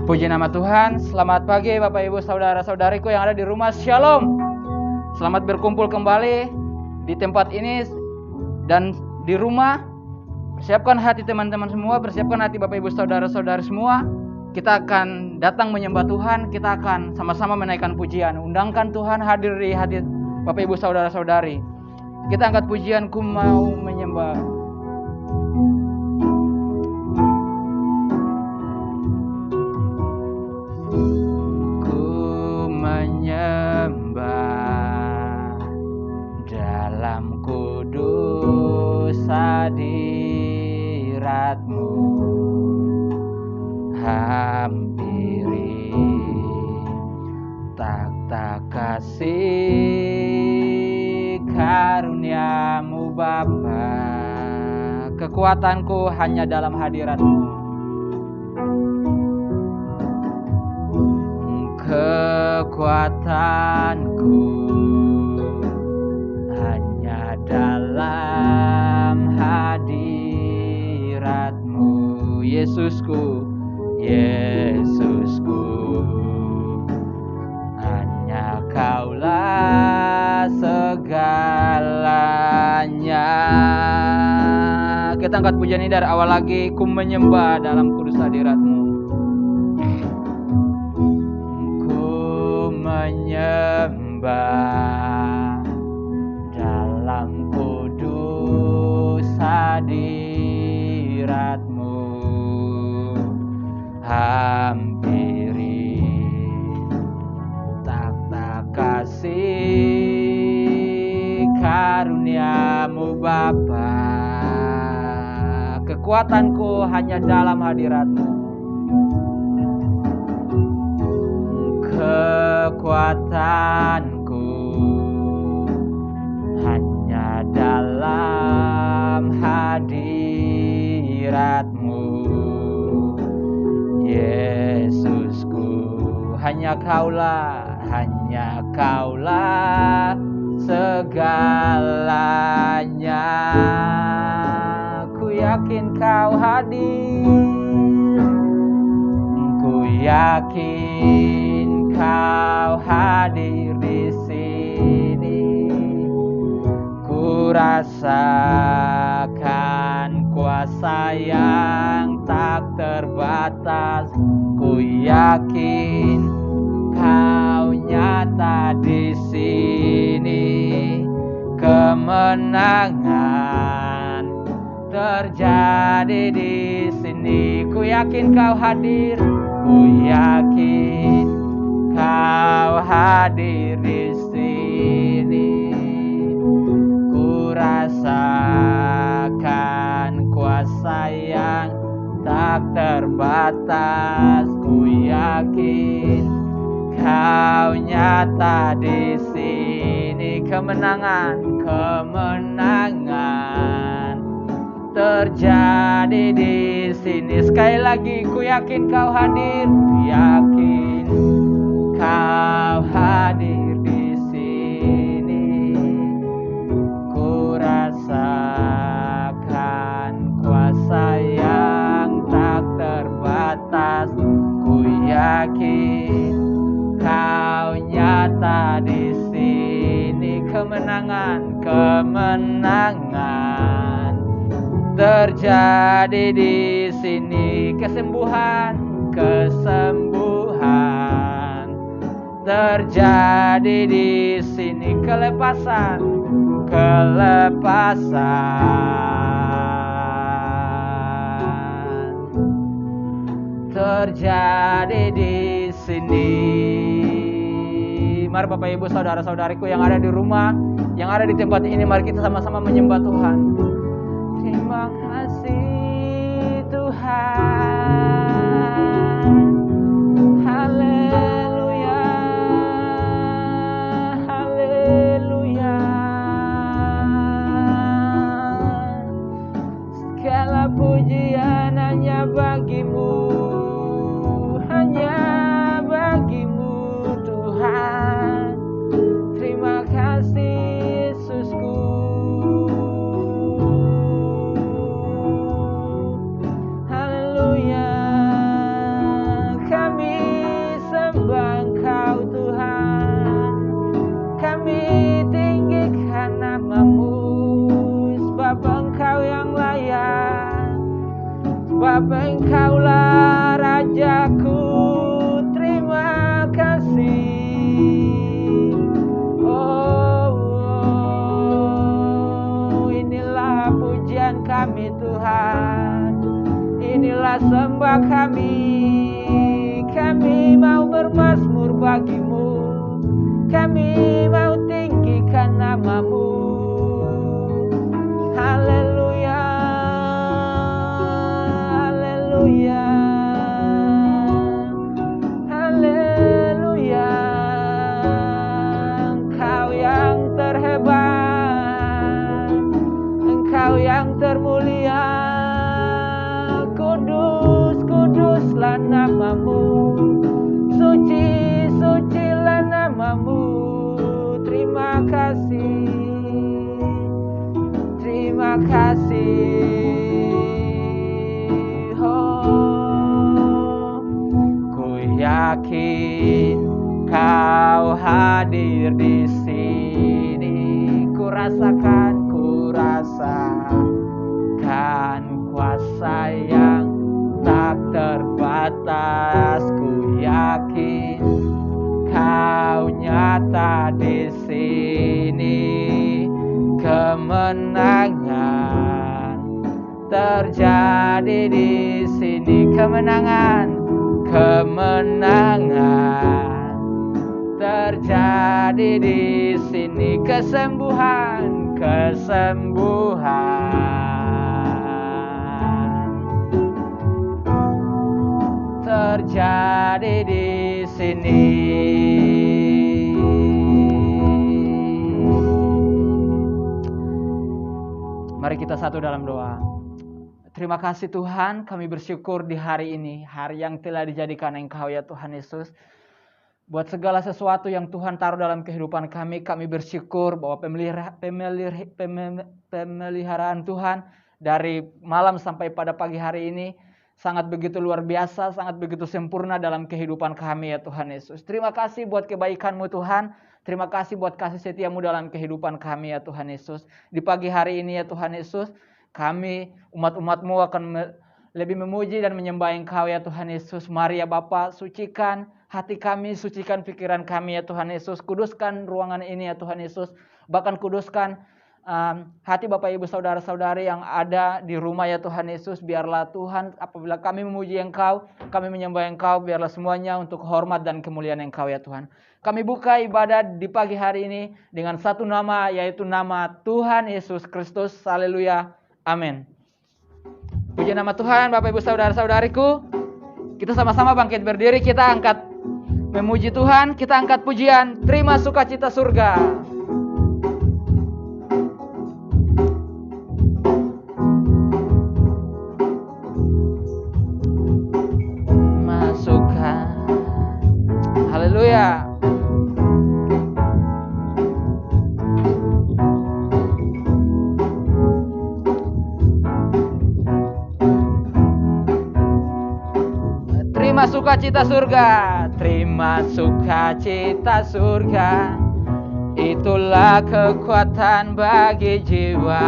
Puji nama Tuhan. Selamat pagi Bapak Ibu Saudara-saudariku yang ada di rumah. Shalom. Selamat berkumpul kembali di tempat ini dan di rumah. Persiapkan hati teman-teman semua, persiapkan hati Bapak Ibu Saudara-saudari semua. Kita akan datang menyembah Tuhan, kita akan sama-sama menaikkan pujian. Undangkan Tuhan hadir di hati Bapak Ibu Saudara-saudari. Kita angkat pujian, ku mau menyembah. Dalam kudus hadirat-Mu, hampiri takhta kasih karunia-Mu Bapa. Kekuatanku hanya dalam hadirat-Mu, kekuatanku dalam hadirat-Mu. Yesusku, Yesusku, hanya Kaulah segalanya. Kita angkat pujian ini dari awal lagi. Ku menyembah dalam kudus hadirat-Mu, ku menyembah dalam kudus hadirat-Mu, hampiri takhta kasih karunia-Mu Bapa. Kekuatanku hanya dalam hadirat-Mu, kekuatanku hanya dalam hadirat-Mu. Yesusku, hanya Kaulah segalanya. Ku yakin Kau hadir, ku yakin Kau hadir di sini. Ku rasakan kuasa yang tak terbatas. Ku yakin Kau nyata di sini. Kemenangan terjadi di sini. Ku yakin Kau hadir. Ku yakin Kau hadir di sini. Ku rasakan kuasa yang tak terbatas. Ku yakin Kau nyata di sini. Kemenangan terjadi di sini. Sekali lagi, ku yakin Kau hadir. Ku yakin Kau hadir di sini. Ku rasakan kuasa yang tak terbatas. Ku yakin Kau nyata di sini. Kemenangan terjadi di sini. Kesembuhan terjadi di sini. Kelepasan terjadi di sini. Mari Bapak Ibu Saudara-saudariku yang ada di rumah, yang ada di tempat ini, mari kita sama-sama menyembah Tuhan. Terima kasih Tuhan. Haleluya, haleluya. Segala pujian hanya bagi-Mu, hanya bagi-Mu Tuhan. Terima kasih Yesusku. Haleluya. yakin Kau hadir di sini. Ku rasakan kuasa yang tak terbatas. Ku yakin Kau nyata di sini. Kemenangan terjadi di sini. Kemenangan terjadi di sini. Kesembuhan terjadi di sini. Mari kita satu dalam doa. Terima kasih Tuhan, kami bersyukur di hari ini, hari yang telah dijadikan Engkau ya Tuhan Yesus. Buat segala sesuatu yang Tuhan taruh dalam kehidupan kami bersyukur bahwa pemeliharaan Tuhan dari malam sampai pada pagi hari ini sangat begitu luar biasa, sangat begitu sempurna dalam kehidupan kami ya Tuhan Yesus. Terima kasih buat kebaikan-Mu Tuhan. Terima kasih buat kasih setia-Mu dalam kehidupan kami ya Tuhan Yesus. Di pagi hari ini ya Tuhan Yesus, kami umat-umat-Mu akan lebih memuji dan menyembah Engkau ya Tuhan Yesus. Mari ya Bapa, sucikan hati kami, sucikan pikiran kami ya Tuhan Yesus. Kuduskan ruangan ini ya Tuhan Yesus. Bahkan kuduskan hati Bapak Ibu Saudara-saudari yang ada di rumah ya Tuhan Yesus. Biarlah Tuhan apabila kami memuji Engkau, kami menyembah Engkau, biarlah semuanya untuk hormat dan kemuliaan Engkau ya Tuhan. Kami buka ibadah di pagi hari ini dengan satu nama, yaitu nama Tuhan Yesus Kristus. Haleluya. Amin. Puji nama Tuhan, Bapak Ibu Saudara-saudariku. Kita sama-sama bangkit berdiri, kita angkat memuji Tuhan, kita angkat pujian, terima sukacita surga. Masukkan. Haleluya. Terima sukacita surga, terima sukacita surga. Itulah kekuatan bagi jiwa.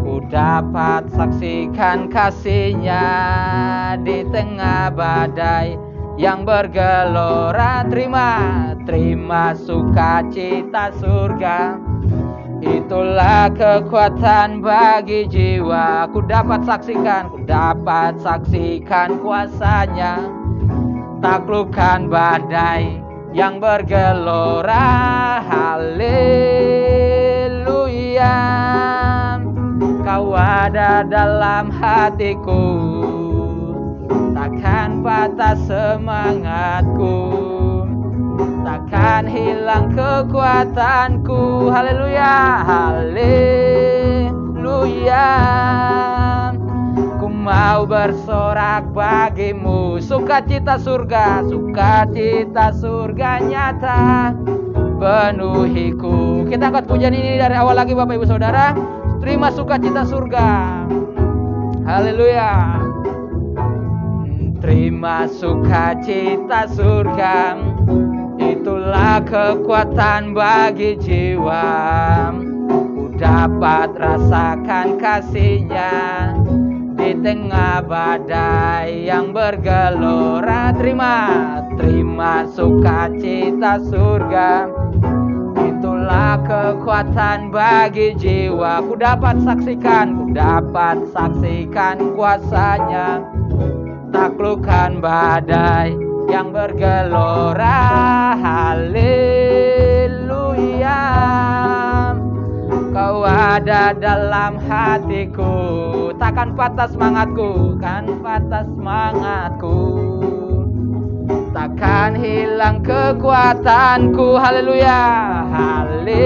Ku dapat saksikan kasih-Nya di tengah badai yang bergelora. Terima sukacita surga. Itulah kekuatan bagi jiwa. Ku dapat saksikan kuasa-Nya, taklukkan badai yang bergelora. Haleluya. Kau ada dalam hatiku, takkan patah semangatku, takkan hilang kekuatanku. Haleluya, haleluya. Ku mau bersorak bagimu. Sukacita surga nyata penuhiku. Kita angkat pujian ini dari awal lagi Bapak Ibu Saudara. Terima sukacita surga. Haleluya. Terima sukacita surga. Itulah kekuatan bagi jiwa. Ku dapat rasakan kasih-Nya di tengah badai yang bergelora. Terima sukacita surga. Itulah kekuatan bagi jiwa. Ku dapat saksikan kuasa-Nya, taklukkan badai yang bergelora. Haleluya. Kau ada dalam hatiku, takkan patah semangatku, takkan hilang kekuatanku. Haleluya, haleluya.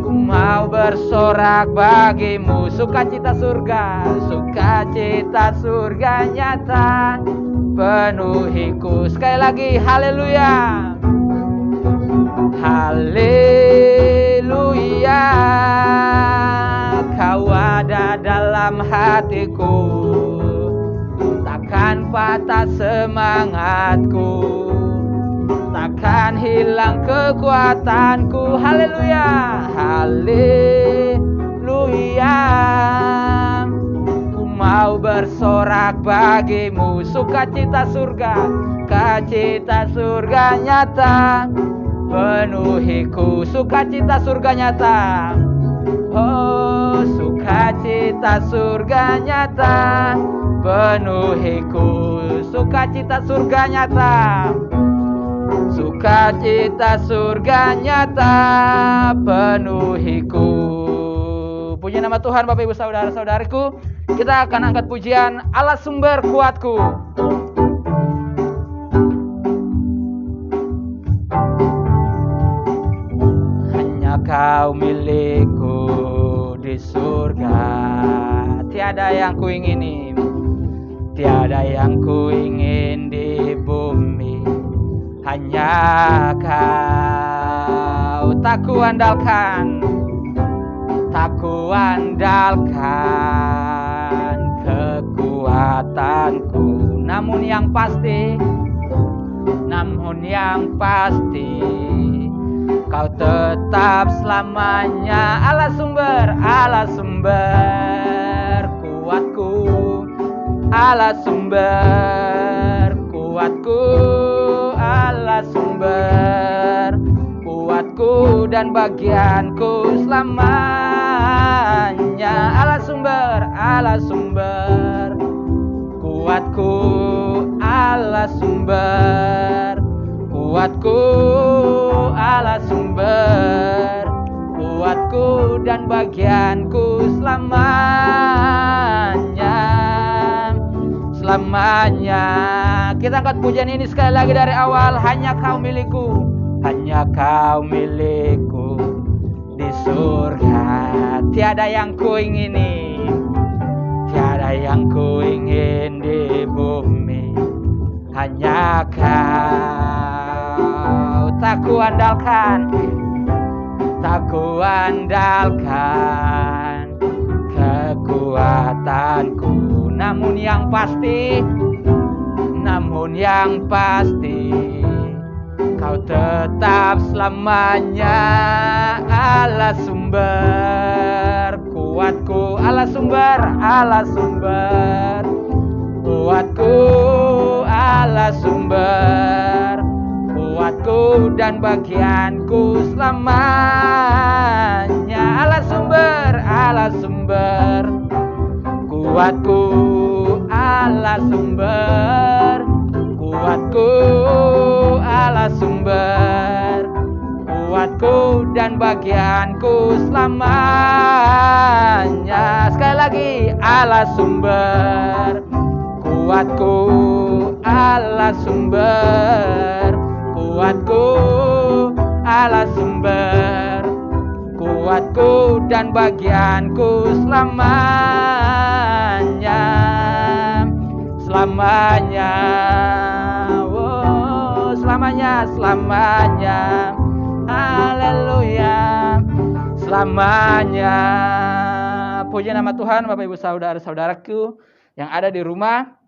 Ku mau bersorak bagimu. Sukacita surga nyata penuhiku. Sekali lagi, haleluya, haleluya. Kau ada dalam hatiku, takkan patah semangatku, takkan hilang kekuatanku. Haleluya, haleluya. Ku mau bersorak bagimu, sukacita surga, sukacita surga nyata penuhiku, sukacita surga nyata. Oh, sukacita surga nyata penuhiku, sukacita surga nyata, sukacita surga nyata penuhiku. Puji nama Tuhan. Bapak Ibu saudara-saudariku, kita akan angkat pujian Allah sumber kuatku. Hanya Kau milikku di surga, tiada yang kuingini, tiada yang kuingin di bumi. Hanya Kau tak kuandalkan, tak kuandalkan kekuatanku. Namun yang pasti, Kau tetap selamanya Allah sumber kuatku, Allah sumber kuatku, Allah sumber kuatku dan bagianku selamanya. Allah sumber kuatku, Allah sumber kuatku, Allah sumber kuatku dan bagianku selamanya. Kita angkat pujian ini sekali lagi dari awal. Hanya Kau milikku, hanya Kau milikku di surga, tiada yang kuingini, tiada yang kuingin di bumi. Hanya Kau tak kuandalkan, tak kuandalkan kekuatanku. Namun yang pasti Kau tetap selamanya Allah sumber kuatku, Allah sumber kuatku, Allah sumber kuatku dan bagianku selamanya. Allah sumber kuatku, Allah sumber kuatku, Allah sumber kuatku dan bagianku selamanya. Sekali lagi, Allah sumber kuatku, Allah sumber kuatku, Allah sumber kuatku dan bagianku selamanya. Oh, selamanya. Haleluya, selamanya. Puji nama Tuhan. Bapak Ibu saudara-saudaraku yang ada di rumah,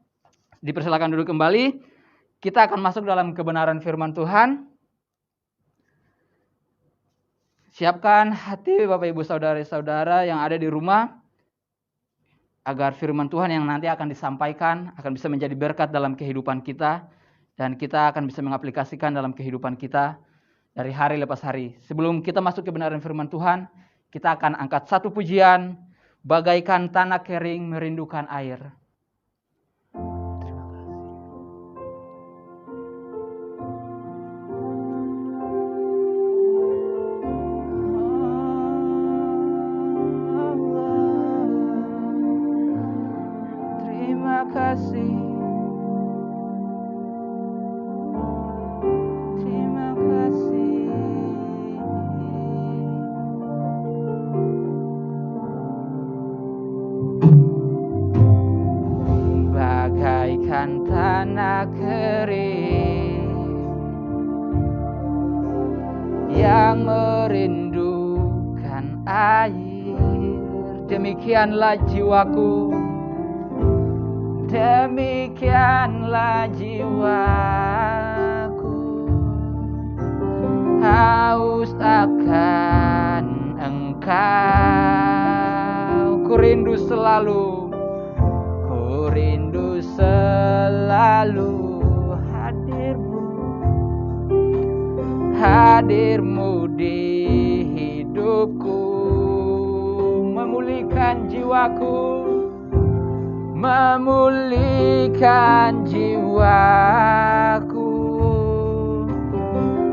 dipersilakan duduk kembali. Kita akan masuk dalam kebenaran firman Tuhan. Siapkan hati Bapak Ibu saudara-saudara yang ada di rumah, agar firman Tuhan yang nanti akan disampaikan akan bisa menjadi berkat dalam kehidupan kita, dan kita akan bisa mengaplikasikan dalam kehidupan kita dari hari lepas hari. Sebelum kita masuk ke kebenaran firman Tuhan, kita akan angkat satu pujian, bagaikan tanah kering merindukan air. Terima kasih. Bagaikan tanah kering yang merindukan air, demikianlah jiwaku. Demikianlah jiwaku haus akan Engkau. Ku rindu selalu hadirmu di hidupku, memulihkan jiwaku,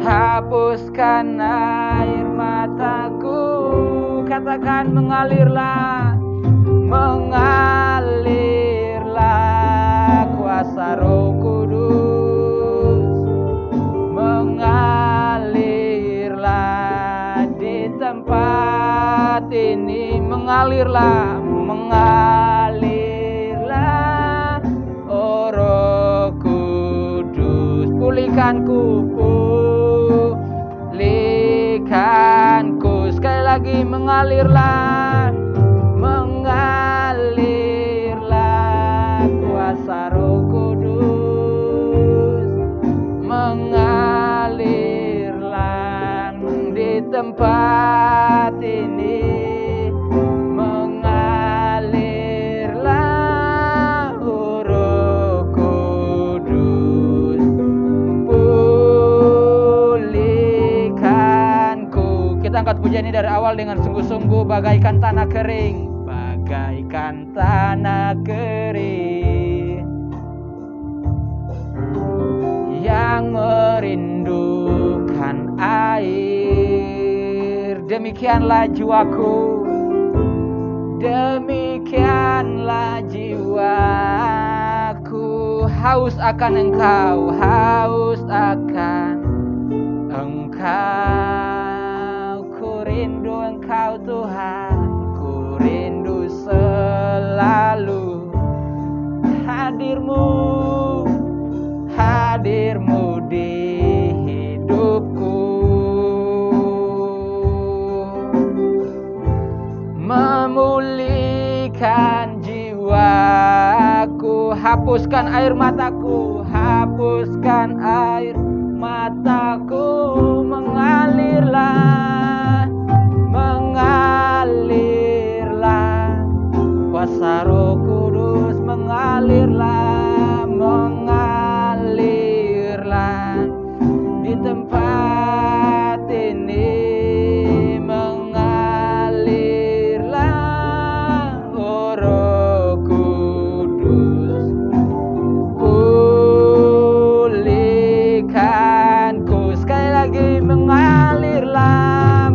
hapuskan air mataku, katakan mengalirlah kuasa Roh Kudus, mengalirlah di tempat ini, mengalirlah oh Roh Kudus, pulihkanku, sekali lagi mengalirlah kuasa Roh Kudus, mengalirlah di tempat ini, mengalirlah oh Roh Kudus, pulihkanku. Kita angkat pujian ini dari awal dengan sungguh-sungguh, bagaikan tanah kering, bagaikan tanah kering yang merindukan air. Demikianlah jiwaku, demikianlah jiwaku haus akan Engkau, haus akan Engkau. Ku rindu Engkau Tuhan, ku rindu selalu hadirmu di hidupku, memulihkan jiwaku, hapuskan air mataku, mengalirlah kuasa Roh Kudus, mengalirlah di tempat ini, mengalirlah oh Roh Kudus, pulihkanku. Sekali lagi mengalirlah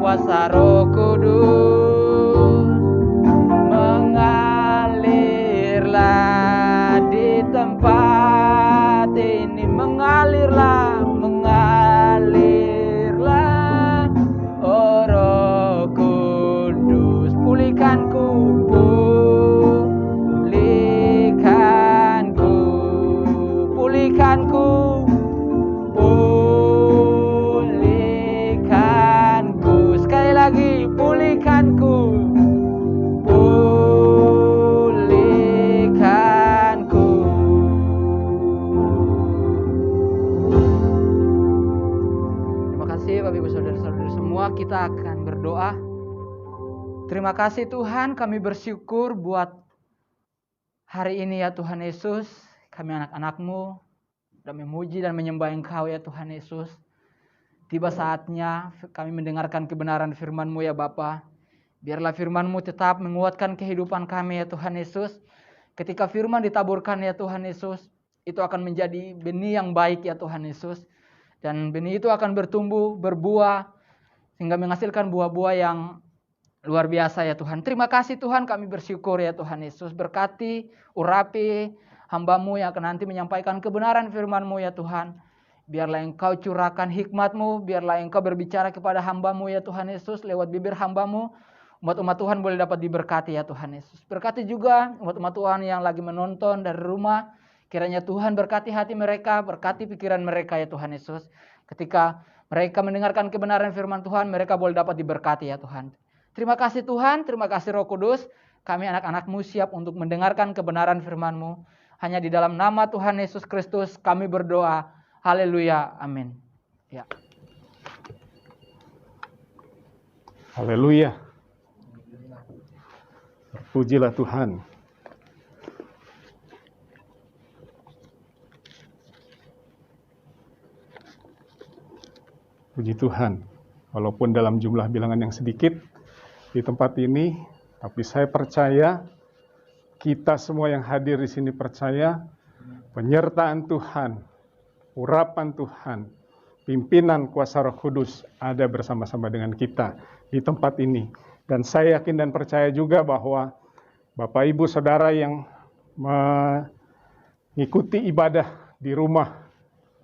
kuasa Roh Kudus, mengalirlah di tempat ini, mengalirlah oh Roh Kudus, pulihkanku, sekali lagi pulihkanku. Terima kasih Bapak Ibu Saudara-saudara semua, kita akan berdoa. Terima kasih Tuhan, kami bersyukur buat hari ini ya Tuhan Yesus. Kami anak-anak-Mu dan memuji dan menyembah Engkau ya Tuhan Yesus. Tiba saatnya kami mendengarkan kebenaran firman-Mu ya Bapa. Biarlah firman-Mu tetap menguatkan kehidupan kami ya Tuhan Yesus. Ketika firman ditaburkan ya Tuhan Yesus, itu akan menjadi benih yang baik ya Tuhan Yesus. Dan benih itu akan bertumbuh, berbuah, sehingga menghasilkan buah-buah yang luar biasa ya Tuhan. Terima kasih Tuhan, kami bersyukur ya Tuhan Yesus. Berkati, urapi hamba-Mu yang akan nanti menyampaikan kebenaran firman-Mu ya Tuhan. Biarlah Engkau curahkan hikmat-Mu, biarlah Engkau berbicara kepada hamba-Mu ya Tuhan Yesus, lewat bibir hamba-Mu. Umat-umat Tuhan boleh dapat diberkati ya Tuhan Yesus. Berkati juga umat-umat Tuhan yang lagi menonton dari rumah. Kiranya Tuhan berkati hati mereka, berkati pikiran mereka ya Tuhan Yesus. Ketika mereka mendengarkan kebenaran firman Tuhan, mereka boleh dapat diberkati ya Tuhan. Terima kasih Tuhan, terima kasih Roh Kudus. Kami anak-anak-Mu siap untuk mendengarkan kebenaran firman-Mu. Hanya di dalam nama Tuhan Yesus Kristus kami berdoa. Haleluya. Amin. Ya. Haleluya. Pujilah Tuhan. Puji Tuhan. Walaupun dalam jumlah bilangan yang sedikit di tempat ini, tapi saya percaya kita semua yang hadir di sini percaya penyertaan Tuhan, urapan Tuhan, pimpinan kuasa Roh Kudus ada bersama-sama dengan kita di tempat ini. Dan saya yakin dan percaya juga bahwa Bapak Ibu Saudara yang mengikuti ibadah di rumah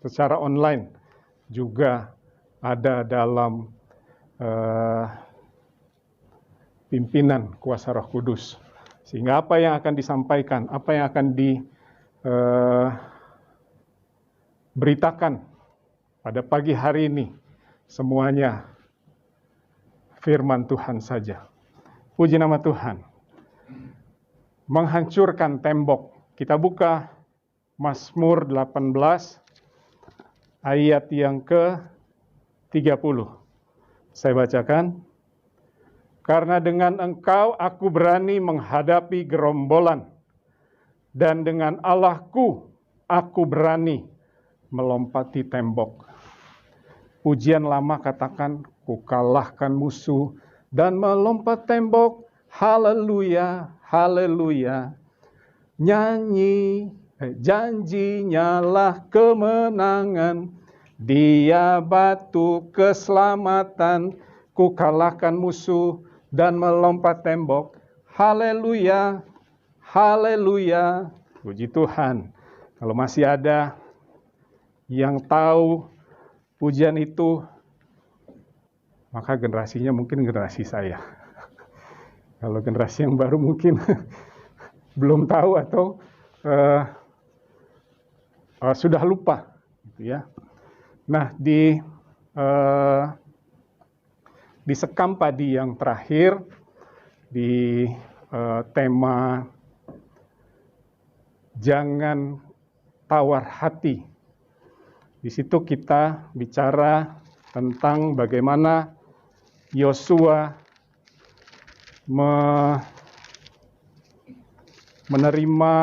secara online juga ada dalam pimpinan kuasa Roh Kudus. Sehingga apa yang akan disampaikan, apa yang akan diberitakan pada pagi hari ini, semuanya firman Tuhan saja. Puji nama Tuhan. Menghancurkan tembok. Kita buka Mazmur 18 ayat yang ke-30. Saya bacakan. Karena dengan Engkau aku berani menghadapi gerombolan, dan dengan Allahku aku berani melompati tembok. Pujian lama katakan, ku kalahkan musuh dan melompat tembok. Haleluya, haleluya. Nyanyi, janjinya lah kemenangan. Dia batu keselamatan. Ku kalahkan musuh dan melompat tembok. Haleluya, haleluya. Puji Tuhan. Kalau masih ada yang tahu pujian itu, maka generasinya mungkin generasi saya. Kalau generasi yang baru mungkin belum tahu atau sudah lupa, gitu ya. Nah, di sekam padi yang terakhir, di tema jangan tawar hati. Di situ kita bicara tentang bagaimana Yosua menerima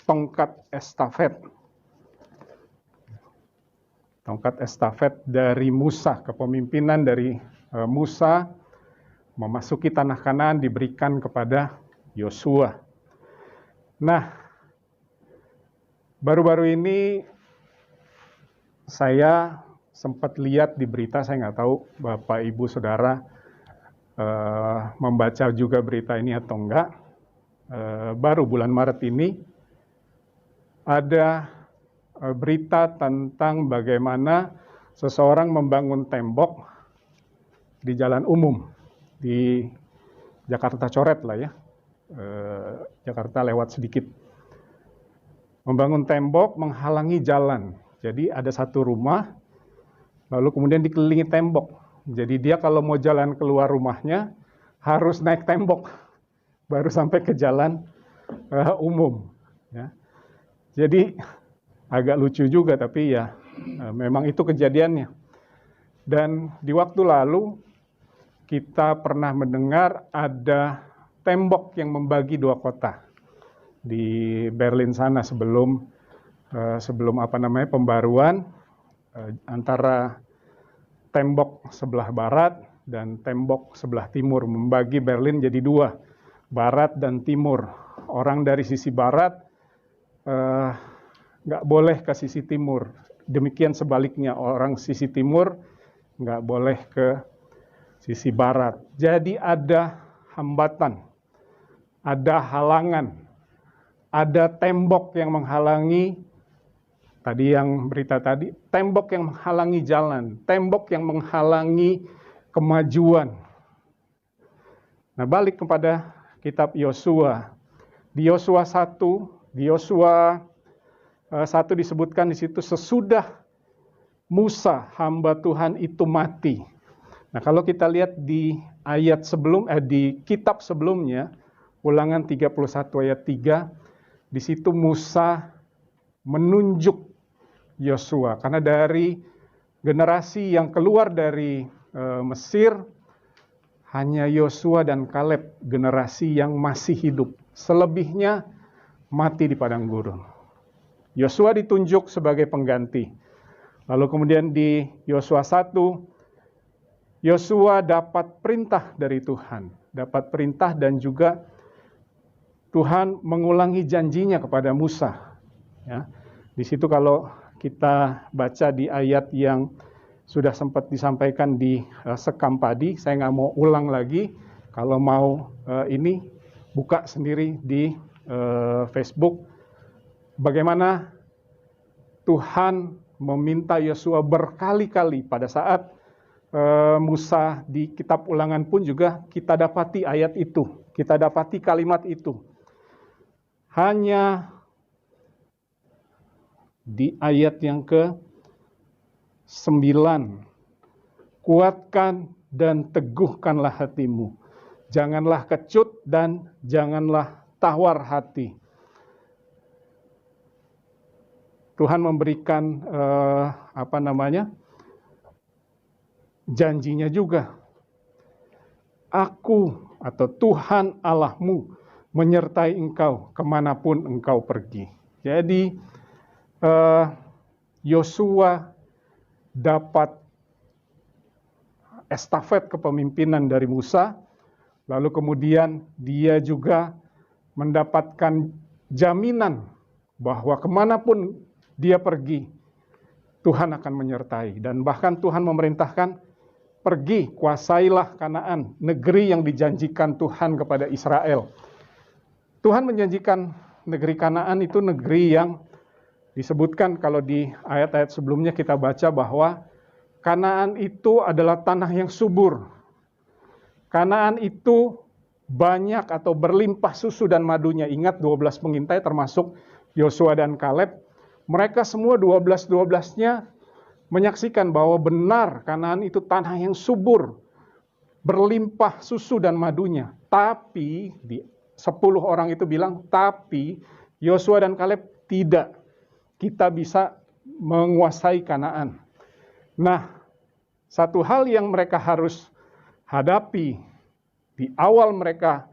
tongkat estafet. Tongkat estafet dari Musa, kepemimpinan dari Musa memasuki tanah Kanaan diberikan kepada Yosua. Nah, baru-baru ini saya sempat lihat di berita, saya nggak tahu Bapak Ibu Saudara membaca juga berita ini atau enggak. Baru bulan Maret ini ada berita tentang bagaimana seseorang membangun tembok di jalan umum di Jakarta Coret lah ya, Jakarta lewat sedikit. Membangun tembok menghalangi jalan. Jadi ada satu rumah, lalu kemudian dikelilingi tembok. Jadi dia kalau mau jalan keluar rumahnya harus naik tembok baru sampai ke jalan umum. Ya. Jadi agak lucu juga, tapi ya memang itu kejadiannya. Dan di waktu lalu kita pernah mendengar ada tembok yang membagi dua kota di Berlin sana sebelum pembaruan antara tembok sebelah barat dan tembok sebelah timur, membagi Berlin jadi dua, barat dan timur. Orang dari sisi barat nggak boleh ke sisi timur. Demikian sebaliknya, orang sisi timur nggak boleh ke sisi barat. Jadi ada hambatan, ada halangan, ada tembok yang menghalangi. Tadi yang berita tadi, tembok yang menghalangi jalan, tembok yang menghalangi kemajuan. Nah, balik kepada kitab Yosua. Di Yosua 1 disebutkan di situ sesudah Musa hamba Tuhan itu mati. Nah, kalau kita lihat di ayat di kitab sebelumnya, Ulangan 31 ayat 3, di situ Musa menunjuk Yosua. Karena dari generasi yang keluar dari Mesir, hanya Yosua dan Kaleb generasi yang masih hidup. Selebihnya mati di padang gurun. Yosua ditunjuk sebagai pengganti. Lalu kemudian di Yosua 1, Yosua dapat perintah dari Tuhan. Dapat perintah dan juga Tuhan mengulangi janjinya kepada Musa. Ya. Di situ kalau kita baca di ayat yang sudah sempat disampaikan di sekam padi, saya nggak mau ulang lagi. Kalau mau ini buka sendiri di Facebook, bagaimana Tuhan meminta Yosua berkali-kali pada saat Musa di kitab Ulangan pun juga kita dapati ayat itu, kita dapati kalimat itu. Hanya di ayat yang ke-9, kuatkan dan teguhkanlah hatimu, janganlah kecut dan janganlah tawar hati. Tuhan memberikan janjinya juga. Aku atau Tuhan Allahmu menyertai engkau kemanapun engkau pergi. Jadi Yosua dapat estafet kepemimpinan dari Musa, lalu kemudian dia juga mendapatkan jaminan bahwa kemanapun dia pergi, Tuhan akan menyertai. Dan bahkan Tuhan memerintahkan, pergi, kuasailah Kanaan, negeri yang dijanjikan Tuhan kepada Israel. Tuhan menjanjikan negeri Kanaan itu negeri yang disebutkan kalau di ayat-ayat sebelumnya kita baca bahwa Kanaan itu adalah tanah yang subur. Kanaan itu banyak atau berlimpah susu dan madunya. Ingat 12 pengintai termasuk Yosua dan Kaleb. Mereka semua 12-12-nya menyaksikan bahwa benar Kanaan itu tanah yang subur, berlimpah susu dan madunya. Tapi 10 orang itu bilang, tapi Yosua dan Kaleb tidak. Kita bisa menguasai Kanaan. Nah, satu hal yang mereka harus hadapi di awal mereka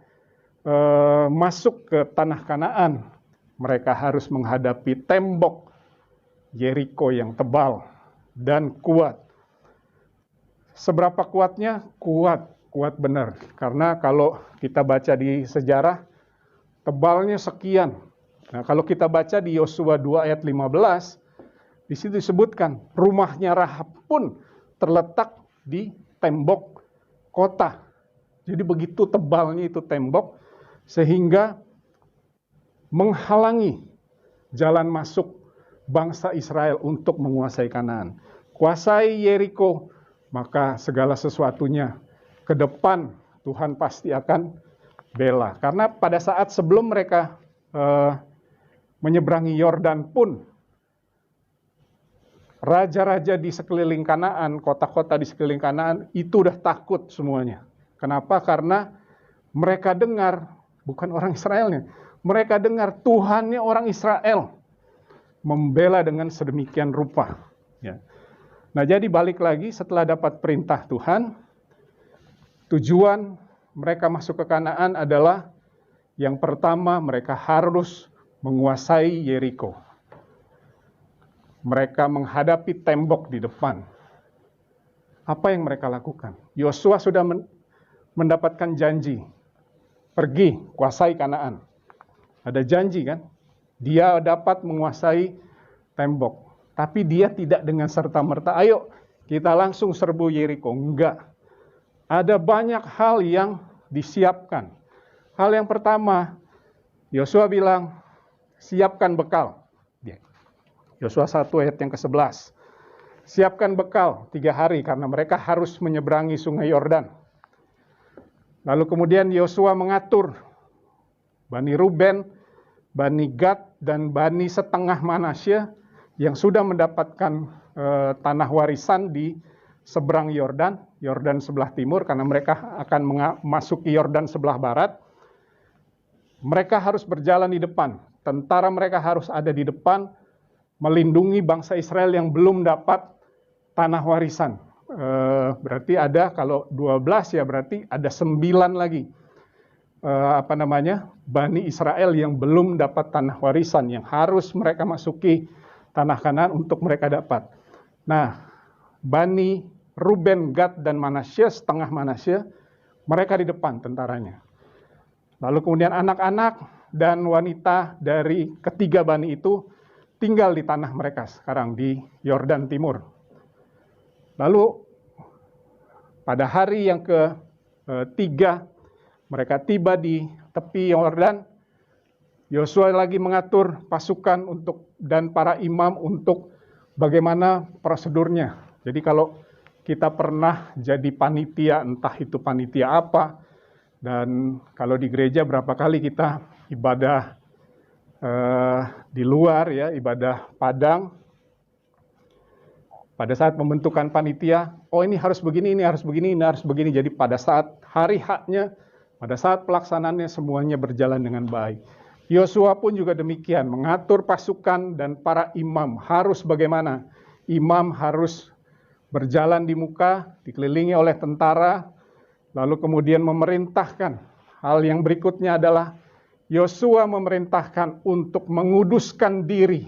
masuk ke tanah Kanaan, mereka harus menghadapi tembok Yeriko yang tebal dan kuat. Seberapa kuatnya? Kuat benar. Karena kalau kita baca di sejarah, tebalnya sekian. Nah, kalau kita baca di Yosua 2 ayat 15, di situ disebutkan rumahnya Rahab pun terletak di tembok kota. Jadi begitu tebalnya itu tembok sehingga menghalangi jalan masuk bangsa Israel untuk menguasai Kanaan. Kuasai Yeriko, maka segala sesuatunya ke depan Tuhan pasti akan bela. Karena pada saat sebelum mereka menyeberangi Yordan pun, raja-raja di sekeliling Kanaan, kota-kota di sekeliling Kanaan itu udah takut semuanya. Kenapa? Karena mereka dengar, bukan orang Israelnya, mereka dengar Tuhannya orang Israel membela dengan sedemikian rupa. Ya. Nah, jadi balik lagi setelah dapat perintah Tuhan, tujuan mereka masuk ke Kanaan adalah yang pertama mereka harus menguasai Yeriko. Mereka menghadapi tembok di depan. Apa yang mereka lakukan? Yosua sudah mendapatkan janji. Pergi, kuasai Kanaan. Ada janji kan? Dia dapat menguasai tembok. Tapi dia tidak dengan serta-merta, ayo kita langsung serbu Yeriko. Enggak. Ada banyak hal yang disiapkan. Hal yang pertama, Yosua bilang, siapkan bekal. Yosua 1 ayat yang ke-11. Siapkan bekal 3 hari karena mereka harus menyeberangi sungai Yordan. Lalu kemudian Yosua mengatur Bani Ruben, Bani Gad, dan Bani setengah Manasye yang sudah mendapatkan tanah warisan di seberang Yordan, Yordan sebelah timur, karena mereka akan memasuki Yordan sebelah barat. mereka harus berjalan di depan. Tentara mereka harus ada di depan, melindungi bangsa Israel yang belum dapat tanah warisan. Berarti ada, kalau 12 ya berarti ada 9 lagi. Bani Israel yang belum dapat tanah warisan, yang harus mereka masuki tanah Kanaan untuk mereka dapat. Nah, Bani Ruben, Gad, dan Manasye, setengah Manasye, mereka di depan tentaranya. Lalu kemudian anak-anak dan wanita dari ketiga bani itu tinggal di tanah mereka sekarang di Yordan Timur. Lalu pada hari yang ketiga mereka tiba di tepi Yordan. Yosua lagi mengatur pasukan dan para imam untuk bagaimana prosedurnya. Jadi kalau kita pernah jadi panitia, entah itu panitia apa, dan kalau di gereja berapa kali kita ibadah di luar ya, ibadah padang. Pada saat pembentukan panitia, ini harus begini, ini harus begini, ini harus begini. Jadi pada saat hari haknya, pada saat pelaksanaannya semuanya berjalan dengan baik. Yosua pun juga demikian, mengatur pasukan dan para imam harus bagaimana. Imam harus berjalan di muka, dikelilingi oleh tentara, lalu kemudian memerintahkan. Hal yang berikutnya adalah Yosua memerintahkan untuk menguduskan diri.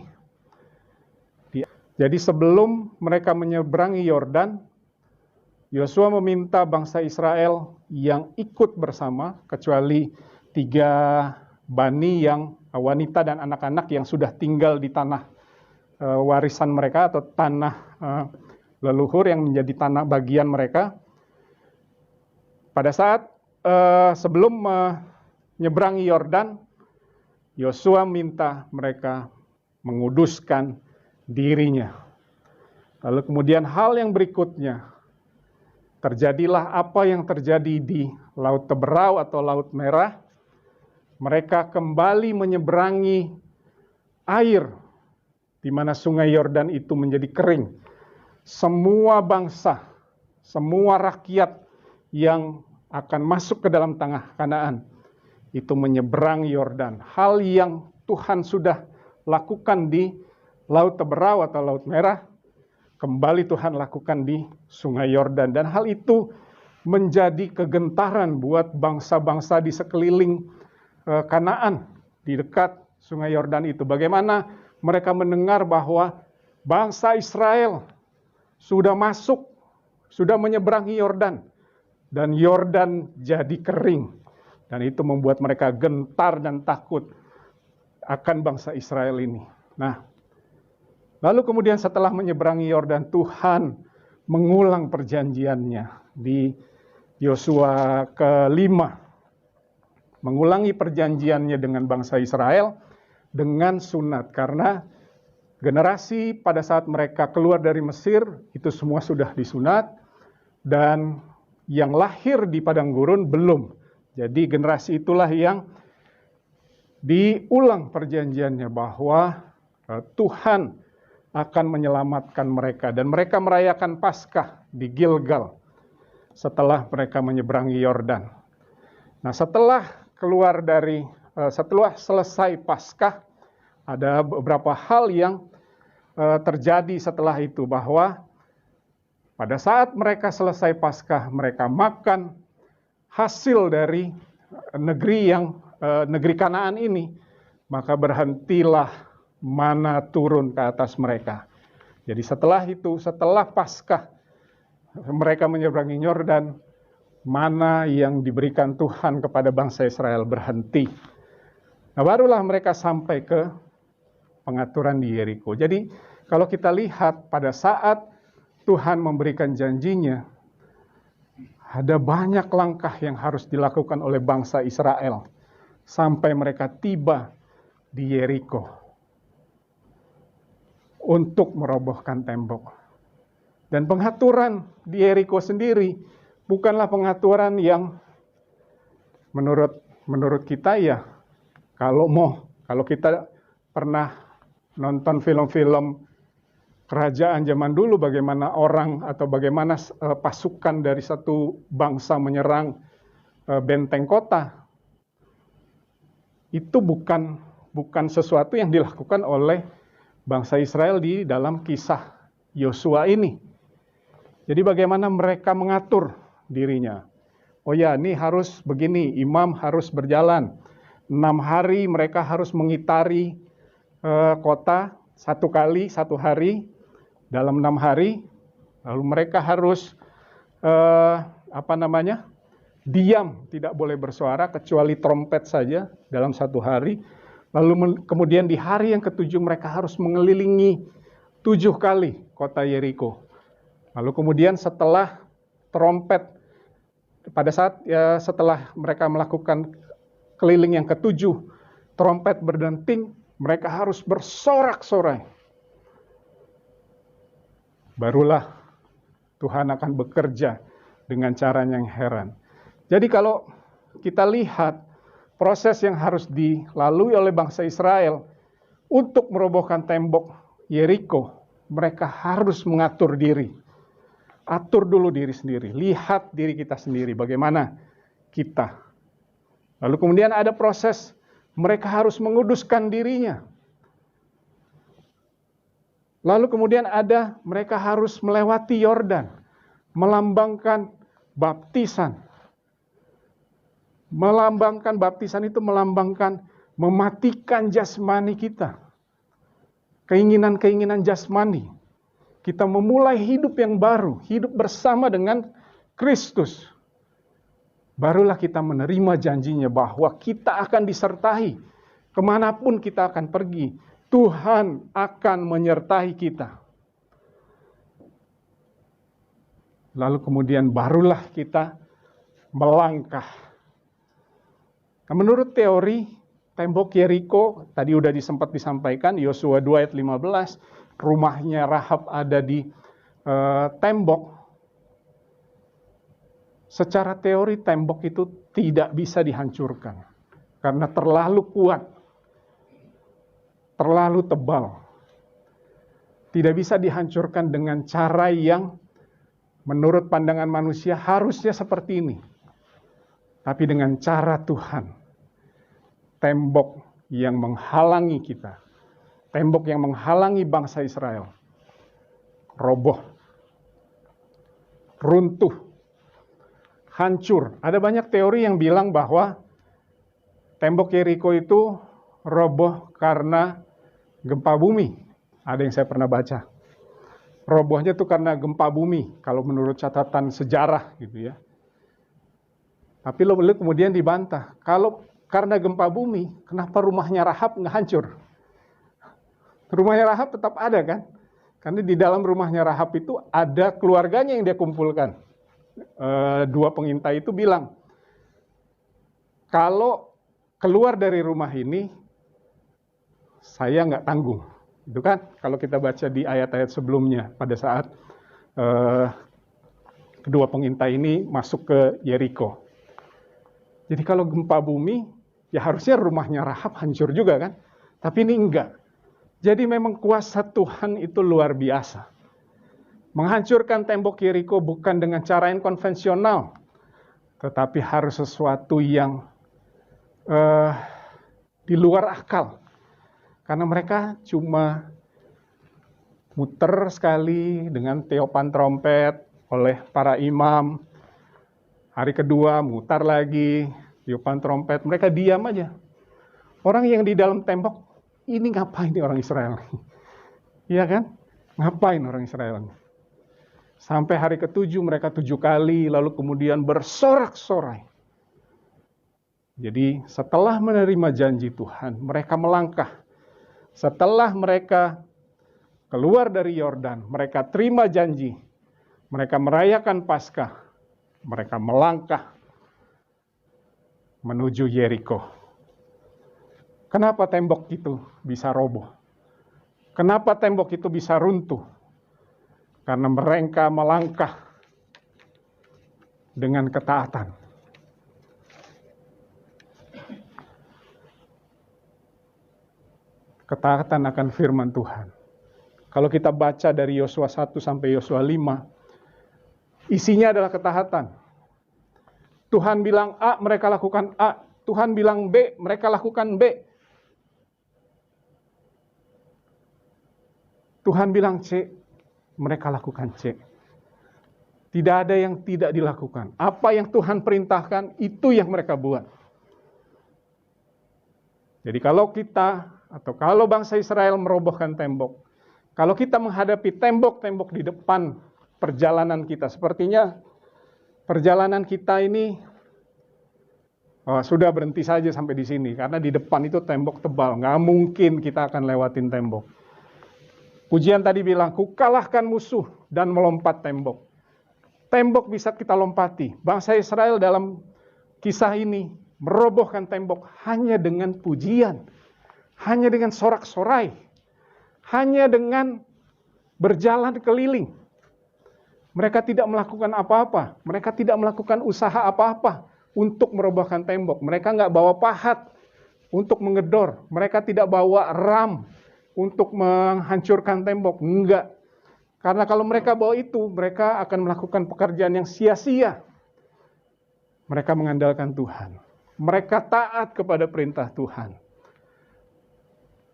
Jadi sebelum mereka menyeberangi Yordan, Yosua meminta bangsa Israel yang ikut bersama, kecuali 3 bani yang wanita dan anak-anak yang sudah tinggal di tanah warisan mereka atau tanah leluhur yang menjadi tanah bagian mereka. Pada saat sebelum menyeberangi Yordan, Yosua minta mereka menguduskan dirinya. Lalu kemudian hal yang berikutnya, terjadilah apa yang terjadi di Laut Teberau atau Laut Merah. Mereka kembali menyeberangi air di mana sungai Yordan itu menjadi kering. Semua bangsa, semua rakyat yang akan masuk ke dalam tanah Kanaan itu menyeberangi Yordan. Hal yang Tuhan sudah lakukan di Laut Teberau atau Laut Merah, kembali Tuhan lakukan di sungai Yordan. Dan hal itu menjadi kegentaran buat bangsa-bangsa di sekeliling Kanaan, di dekat sungai Yordan itu. Bagaimana mereka mendengar bahwa bangsa Israel sudah masuk, sudah menyeberangi Yordan, dan Yordan jadi kering. Dan itu membuat mereka gentar dan takut akan bangsa Israel ini. Nah, lalu kemudian setelah menyeberangi Yordan, Tuhan mengulang perjanjiannya di Yosua ke-5. Mengulangi perjanjiannya dengan bangsa Israel dengan sunat. Karena generasi pada saat mereka keluar dari Mesir, itu semua sudah disunat. Dan yang lahir di padang gurun belum. Jadi generasi itulah yang diulang perjanjiannya bahwa Tuhan akan menyelamatkan mereka. Dan mereka merayakan Paskah di Gilgal setelah mereka menyeberangi Yordan. Nah, setelah selesai Paskah, ada beberapa hal yang terjadi setelah itu, bahwa pada saat mereka selesai Paskah, mereka makan hasil dari negeri Kanaan ini, maka berhentilah mana turun ke atas mereka. Jadi setelah itu, setelah Paskah, mereka menyeberangi Yordan, mana yang diberikan Tuhan kepada bangsa Israel berhenti. Nah, barulah mereka sampai ke pengaturan di Yeriko. Jadi kalau kita lihat pada saat Tuhan memberikan janjinya, ada banyak langkah yang harus dilakukan oleh bangsa Israel sampai mereka tiba di Yeriko untuk merobohkan tembok. Dan pengaturan di Yeriko sendiri bukanlah pengaturan yang menurut kita ya, kalau kita pernah nonton film-film kerajaan zaman dulu, bagaimana orang atau bagaimana pasukan dari satu bangsa menyerang benteng kota. itu bukan sesuatu yang dilakukan oleh bangsa Israel di dalam kisah Yosua ini. Jadi bagaimana mereka mengatur dirinya. Oh ya, ini harus begini, imam harus berjalan. 6 hari mereka harus mengitari kota 1 kali 1 hari dalam 6 hari. Lalu mereka harus diam, tidak boleh bersuara kecuali trompet saja dalam 1 hari. Lalu kemudian di hari yang ke-7 mereka harus mengelilingi 7 kali kota Yeriko. Lalu kemudian setelah trompet, setelah mereka melakukan keliling yang ke-7, trompet berdenting, mereka harus bersorak-sorai. Barulah Tuhan akan bekerja dengan cara yang heran. Jadi kalau kita lihat proses yang harus dilalui oleh bangsa Israel untuk merobohkan tembok Yeriko, mereka harus mengatur diri. Atur dulu diri sendiri, lihat diri kita sendiri, bagaimana kita. Lalu kemudian ada proses, mereka harus menguduskan dirinya. Lalu kemudian mereka harus melewati Yordan, melambangkan baptisan. Melambangkan baptisan itu melambangkan mematikan jasmani kita. Keinginan-keinginan jasmani. Kita memulai hidup yang baru, hidup bersama dengan Kristus. Barulah kita menerima janjinya bahwa kita akan disertai. Kemanapun kita akan pergi, Tuhan akan menyertai kita. Lalu kemudian barulah kita melangkah. Nah, menurut teori, tembok Yeriko, tadi udah sempat disampaikan, Yosua 2 ayat 15, rumahnya Rahab ada di tembok. Secara teori tembok itu tidak bisa dihancurkan karena terlalu kuat, terlalu tebal. Tidak bisa dihancurkan dengan cara yang menurut pandangan manusia harusnya seperti ini. Tapi dengan cara Tuhan, tembok yang menghalangi kita, tembok yang menghalangi bangsa Israel, roboh, runtuh, hancur. Ada banyak teori yang bilang bahwa tembok Yeriko itu roboh karena gempa bumi. Ada yang saya pernah baca. Robohnya itu karena gempa bumi, kalau menurut catatan sejarah gitu ya. Tapi lalu kemudian dibantah. Kalau karena gempa bumi, kenapa rumahnya Rahab nggak hancur? Rumahnya Rahab tetap ada kan? Karena di dalam rumahnya Rahab itu ada keluarganya yang dia kumpulkan. 2 pengintai itu bilang, kalau keluar dari rumah ini, saya nggak tanggung. Itu kan kalau kita baca di ayat-ayat sebelumnya pada saat kedua pengintai ini masuk ke Yeriko. Jadi kalau gempa bumi, ya harusnya rumahnya Rahab hancur juga kan? Tapi ini enggak. Jadi memang kuasa Tuhan itu luar biasa. Menghancurkan tembok Yeriko bukan dengan cara yang konvensional, tetapi harus sesuatu yang di luar akal. Karena mereka cuma muter sekali dengan tiupan trompet oleh para imam. Hari kedua mutar lagi, tiupan trompet. Mereka diam aja. Orang yang di dalam tembok, ini ngapain nih orang Israel? Iya kan? Ngapain orang Israel? Sampai hari ke-7 mereka 7 kali, lalu kemudian bersorak-sorai. Jadi setelah menerima janji Tuhan, mereka melangkah. Setelah mereka keluar dari Yordan, mereka terima janji. Mereka merayakan Paskah. Mereka melangkah menuju Yeriko. Kenapa tembok itu bisa roboh? Kenapa tembok itu bisa runtuh? Karena mereka melangkah dengan ketaatan. Ketaatan akan firman Tuhan. Kalau kita baca dari Yosua 1 sampai Yosua 5, isinya adalah ketaatan. Tuhan bilang A, mereka lakukan A. Tuhan bilang B, mereka lakukan B. Tuhan bilang C, mereka lakukan C. Tidak ada yang tidak dilakukan. Apa yang Tuhan perintahkan, itu yang mereka buat. Jadi kalau kita, atau kalau bangsa Israel merobohkan tembok, kalau kita menghadapi tembok-tembok di depan perjalanan kita, sepertinya perjalanan kita ini sudah berhenti saja sampai di sini, karena di depan itu tembok tebal, nggak mungkin kita akan lewatin tembok. Pujian tadi bilang, kukalahkan musuh dan melompat tembok. Tembok bisa kita lompati. Bangsa Israel dalam kisah ini merobohkan tembok hanya dengan pujian, hanya dengan sorak-sorai, hanya dengan berjalan keliling. Mereka tidak melakukan apa-apa, mereka tidak melakukan usaha apa-apa untuk merobohkan tembok. Mereka nggak bawa pahat untuk mengedor, mereka tidak bawa ram untuk menghancurkan tembok, enggak. Karena kalau mereka bawa itu, mereka akan melakukan pekerjaan yang sia-sia. Mereka mengandalkan Tuhan. Mereka taat kepada perintah Tuhan.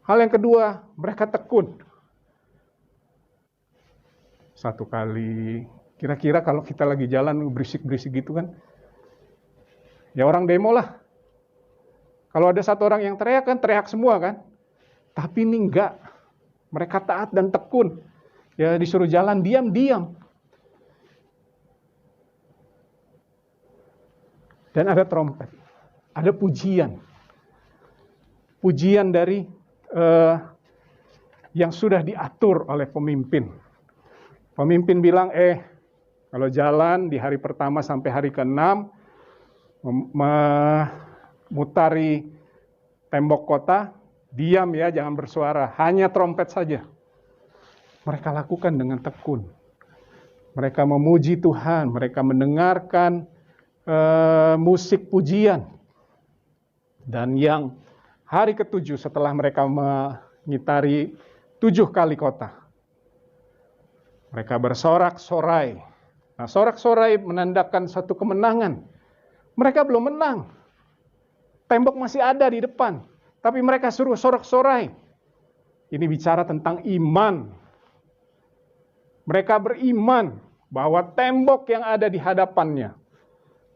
Hal yang kedua, mereka tekun. Satu kali, kira-kira kalau kita lagi jalan berisik-berisik gitu kan, ya orang demo lah. Kalau ada satu orang yang teriak kan, teriak semua kan. Tapi ini enggak. Mereka taat dan tekun. Ya disuruh jalan diam-diam. Dan ada trompet. Ada pujian. Pujian dari yang sudah diatur oleh pemimpin. Pemimpin bilang, kalau jalan di hari pertama sampai hari ke-6, memutari tembok kota, diam ya, jangan bersuara, hanya trompet saja. Mereka lakukan dengan tekun. Mereka memuji Tuhan, mereka mendengarkan musik pujian. Dan yang hari ke-7 setelah mereka mengitari 7 kali kota, mereka bersorak-sorai. Nah, sorak-sorai menandakan satu kemenangan. Mereka belum menang. Tembok masih ada di depan. Tapi mereka suruh sorak-sorai. Ini bicara tentang iman. Mereka beriman bahwa tembok yang ada di hadapannya,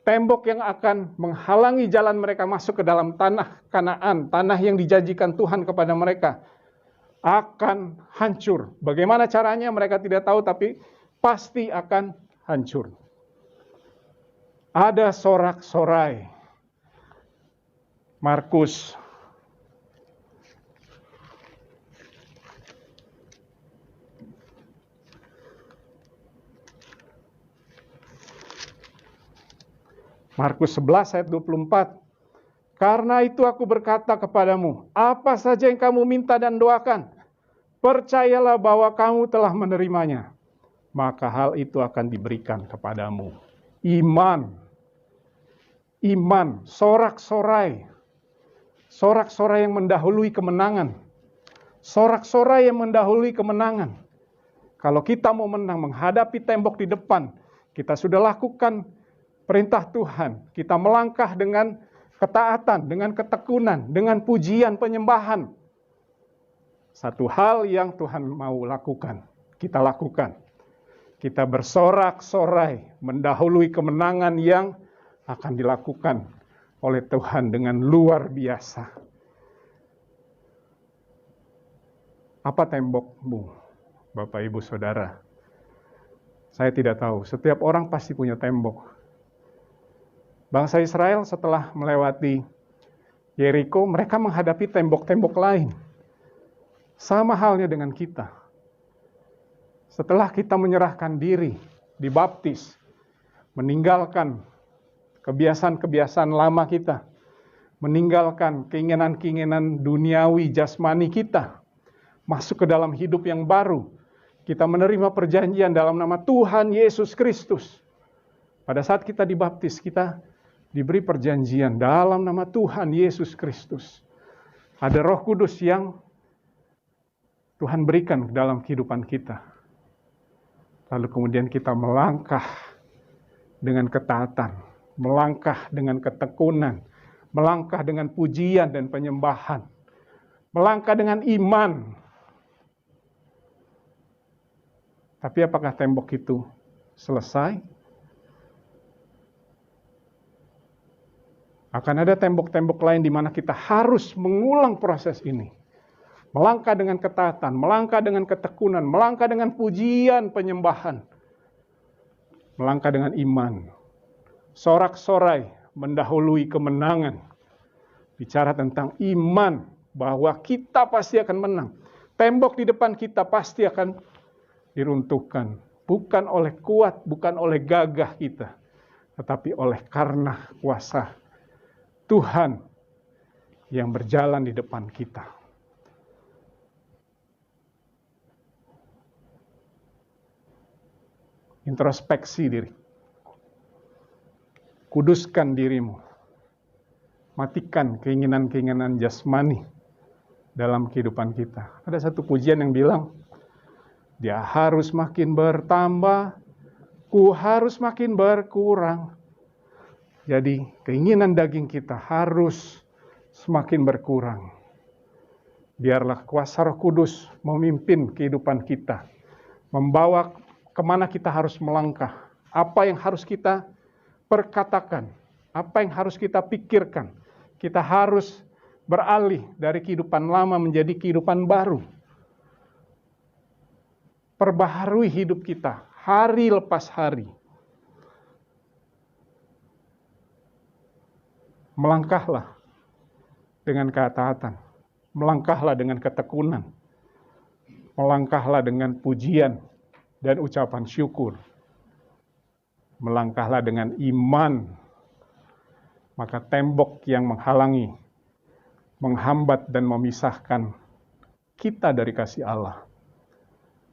tembok yang akan menghalangi jalan mereka masuk ke dalam tanah Kanaan, tanah yang dijanjikan Tuhan kepada mereka, akan hancur. Bagaimana caranya mereka tidak tahu, tapi pasti akan hancur. Ada sorak-sorai. Markus Markus 11 ayat 24. Karena itu aku berkata kepadamu, apa saja yang kamu minta dan doakan, percayalah bahwa kamu telah menerimanya, maka hal itu akan diberikan kepadamu. Iman, sorak-sorai. Sorak-sorai yang mendahului kemenangan. Sorak-sorai yang mendahului kemenangan. Kalau kita mau menang menghadapi tembok di depan, kita sudah lakukan perintah Tuhan, kita melangkah dengan ketaatan, dengan ketekunan, dengan pujian, penyembahan. Satu hal yang Tuhan mau lakukan, kita lakukan. Kita bersorak-sorai, mendahului kemenangan yang akan dilakukan oleh Tuhan dengan luar biasa. Apa tembokmu, Bapak Ibu Saudara? Saya tidak tahu, setiap orang pasti punya tembok. Bangsa Israel setelah melewati Yeriko, mereka menghadapi tembok-tembok lain. Sama halnya dengan kita. Setelah kita menyerahkan diri, dibaptis, meninggalkan kebiasaan-kebiasaan lama kita, meninggalkan keinginan-keinginan duniawi jasmani kita, masuk ke dalam hidup yang baru, kita menerima perjanjian dalam nama Tuhan Yesus Kristus. Pada saat kita dibaptis, kita diberi perjanjian dalam nama Tuhan Yesus Kristus. Ada Roh Kudus yang Tuhan berikan dalam kehidupan kita. Lalu kemudian kita melangkah dengan ketaatan, melangkah dengan ketekunan, melangkah dengan pujian dan penyembahan, melangkah dengan iman. Tapi apakah tembok itu selesai? Akan ada tembok-tembok lain di mana kita harus mengulang proses ini. Melangkah dengan ketaatan, melangkah dengan ketekunan, melangkah dengan pujian, penyembahan. Melangkah dengan iman. Sorak-sorai mendahului kemenangan. Bicara tentang iman, bahwa kita pasti akan menang. Tembok di depan kita pasti akan diruntuhkan. Bukan oleh kuat, bukan oleh gagah kita. Tetapi oleh karena kuasa Tuhan yang berjalan di depan kita. Introspeksi diri. Kuduskan dirimu. Matikan keinginan-keinginan jasmani dalam kehidupan kita. Ada satu pujian yang bilang, dia harus makin bertambah, ku harus makin berkurang. Jadi keinginan daging kita harus semakin berkurang. Biarlah kuasa Roh Kudus memimpin kehidupan kita. Membawa kemana kita harus melangkah. Apa yang harus kita perkatakan. Apa yang harus kita pikirkan. Kita harus beralih dari kehidupan lama menjadi kehidupan baru. Perbaharui hidup kita hari lepas hari. Melangkahlah dengan ketaatan, melangkahlah dengan ketekunan, melangkahlah dengan pujian dan ucapan syukur, melangkahlah dengan iman, maka tembok yang menghalangi, menghambat dan memisahkan kita dari kasih Allah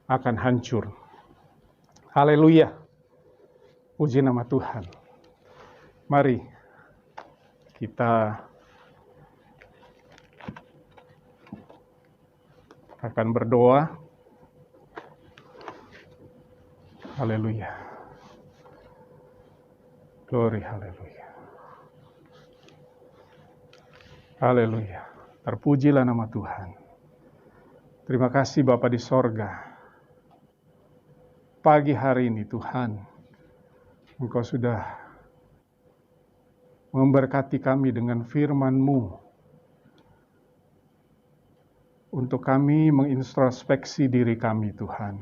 akan hancur. Haleluya, puji nama Tuhan. Mari kita akan berdoa. Haleluya. Glory, haleluya. Haleluya. Terpujilah nama Tuhan. Terima kasih Bapa di sorga. Pagi hari ini Tuhan, Engkau sudah memberkati kami dengan firman-Mu untuk kami mengintrospeksi diri kami Tuhan.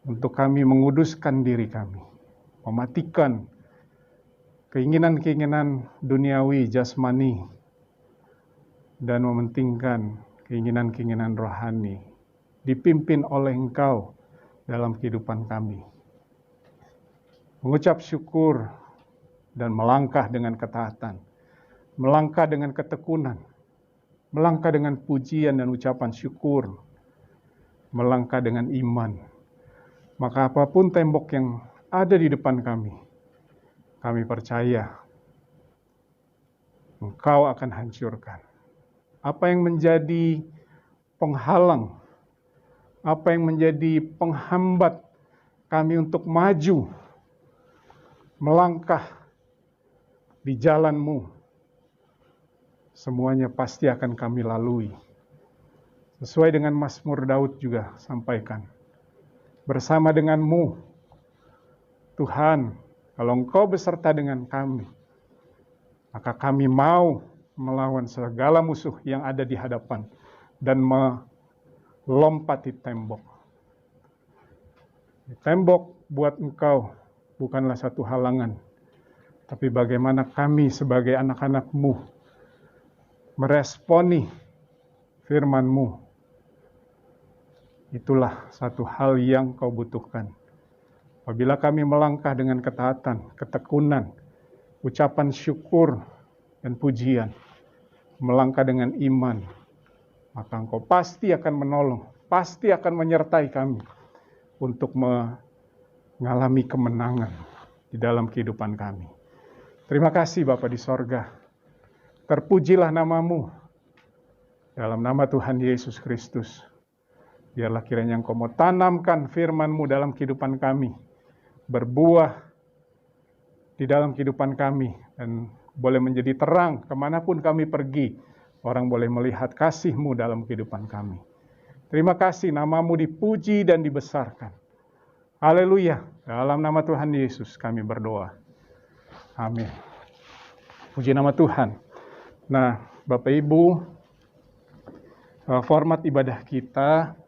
Untuk kami menguduskan diri kami, mematikan keinginan-keinginan duniawi, jasmani, dan mementingkan keinginan-keinginan rohani, dipimpin oleh Engkau dalam kehidupan kami. Mengucap syukur dan melangkah dengan ketaatan, melangkah dengan ketekunan, melangkah dengan pujian dan ucapan syukur, melangkah dengan iman. Maka apapun tembok yang ada di depan kami percaya Engkau akan hancurkan. Apa yang menjadi penghalang, apa yang menjadi penghambat kami untuk maju, melangkah di jalan-Mu, semuanya pasti akan kami lalui. Sesuai dengan Mazmur Daud juga sampaikan. Bersama dengan-Mu, Tuhan, kalau Engkau beserta dengan kami, maka kami mau melawan segala musuh yang ada di hadapan dan melompati tembok. Tembok buat Engkau bukanlah satu halangan, tapi bagaimana kami sebagai anak-anak-Mu meresponi firman-Mu. Itulah satu hal yang Kau butuhkan. Apabila kami melangkah dengan ketaatan, ketekunan, ucapan syukur dan pujian, melangkah dengan iman, maka Engkau pasti akan menolong, pasti akan menyertai kami untuk mengalami kemenangan di dalam kehidupan kami. Terima kasih Bapa di sorga. Terpujilah nama-Mu. Dalam nama Tuhan Yesus Kristus. Biarlah kiranya Engkau mau tanamkan firman-Mu dalam kehidupan kami. Berbuah di dalam kehidupan kami. Dan boleh menjadi terang kemanapun kami pergi. Orang boleh melihat kasih-Mu dalam kehidupan kami. Terima kasih, nama-Mu dipuji dan dibesarkan. Haleluya. Dalam nama Tuhan Yesus kami berdoa. Amin. Puji nama Tuhan. Nah, Bapak Ibu, format ibadah kita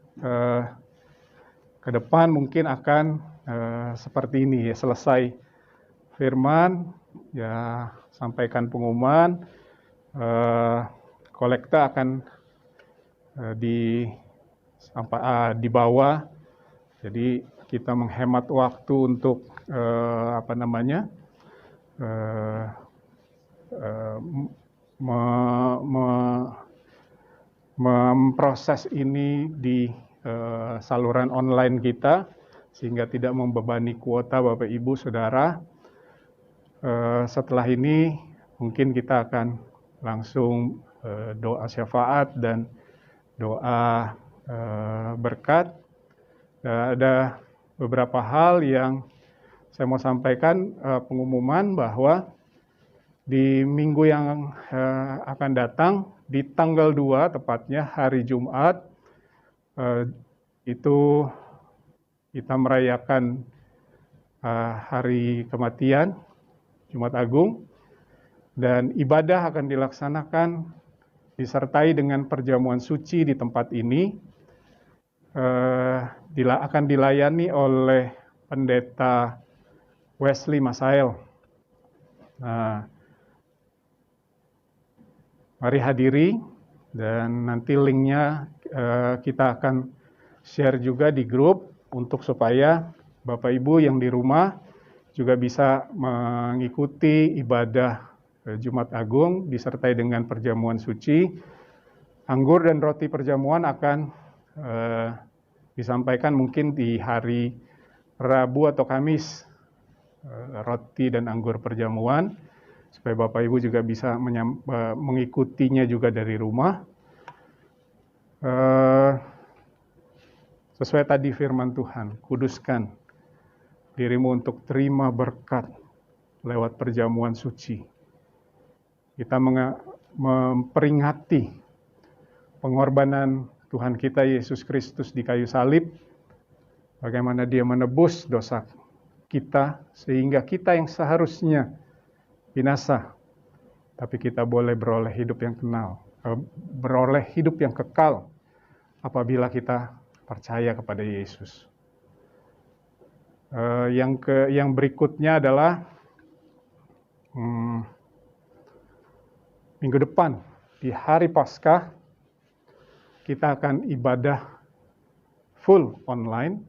ke depan mungkin akan seperti ini ya. Selesai firman, ya sampaikan pengumuman, kolekta akan dibawa. Jadi kita menghemat waktu untuk memproses ini di saluran online kita sehingga tidak membebani kuota Bapak Ibu Saudara. Setelah ini mungkin kita akan langsung doa syafaat dan doa berkat. Ada beberapa hal yang saya mau sampaikan, pengumuman bahwa di minggu yang akan datang, di tanggal 2 tepatnya hari Jumat, itu kita merayakan hari kematian, Jumat Agung, dan ibadah akan dilaksanakan disertai dengan perjamuan suci di tempat ini, akan dilayani oleh Pendeta Wesley Masael. Nah, mari hadiri, dan nanti linknya kita akan share juga di grup untuk supaya Bapak Ibu yang di rumah juga bisa mengikuti ibadah Jumat Agung disertai dengan perjamuan suci. Anggur dan roti perjamuan akan disampaikan mungkin di hari Rabu atau Kamis, roti dan anggur perjamuan, supaya Bapak Ibu juga bisa mengikutinya juga dari rumah. Sesuai tadi firman Tuhan, kuduskan dirimu untuk terima berkat lewat perjamuan suci. Kita memperingati pengorbanan Tuhan kita Yesus Kristus di kayu salib, bagaimana Dia menebus dosa kita, sehingga kita yang seharusnya binasa, tapi kita boleh beroleh hidup yang kekal apabila kita percaya kepada Yesus. Yang berikutnya adalah minggu depan di hari Paskah kita akan ibadah full online.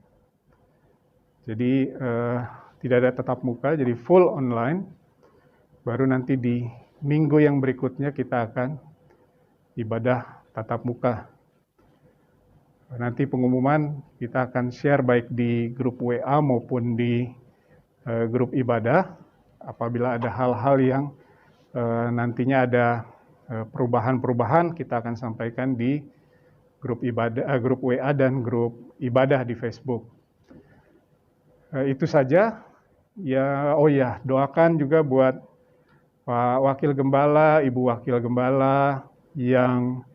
Jadi tidak ada tatap muka, jadi full online. Baru nanti di minggu yang berikutnya kita akan ibadah tatap muka. Nanti pengumuman kita akan share baik di grup WA maupun di grup ibadah. Apabila ada hal-hal yang nantinya ada perubahan-perubahan, kita akan sampaikan di grup grup WA dan grup ibadah di Facebook. Itu saja. Doakan juga buat Pak Wakil Gembala, Ibu Wakil Gembala yang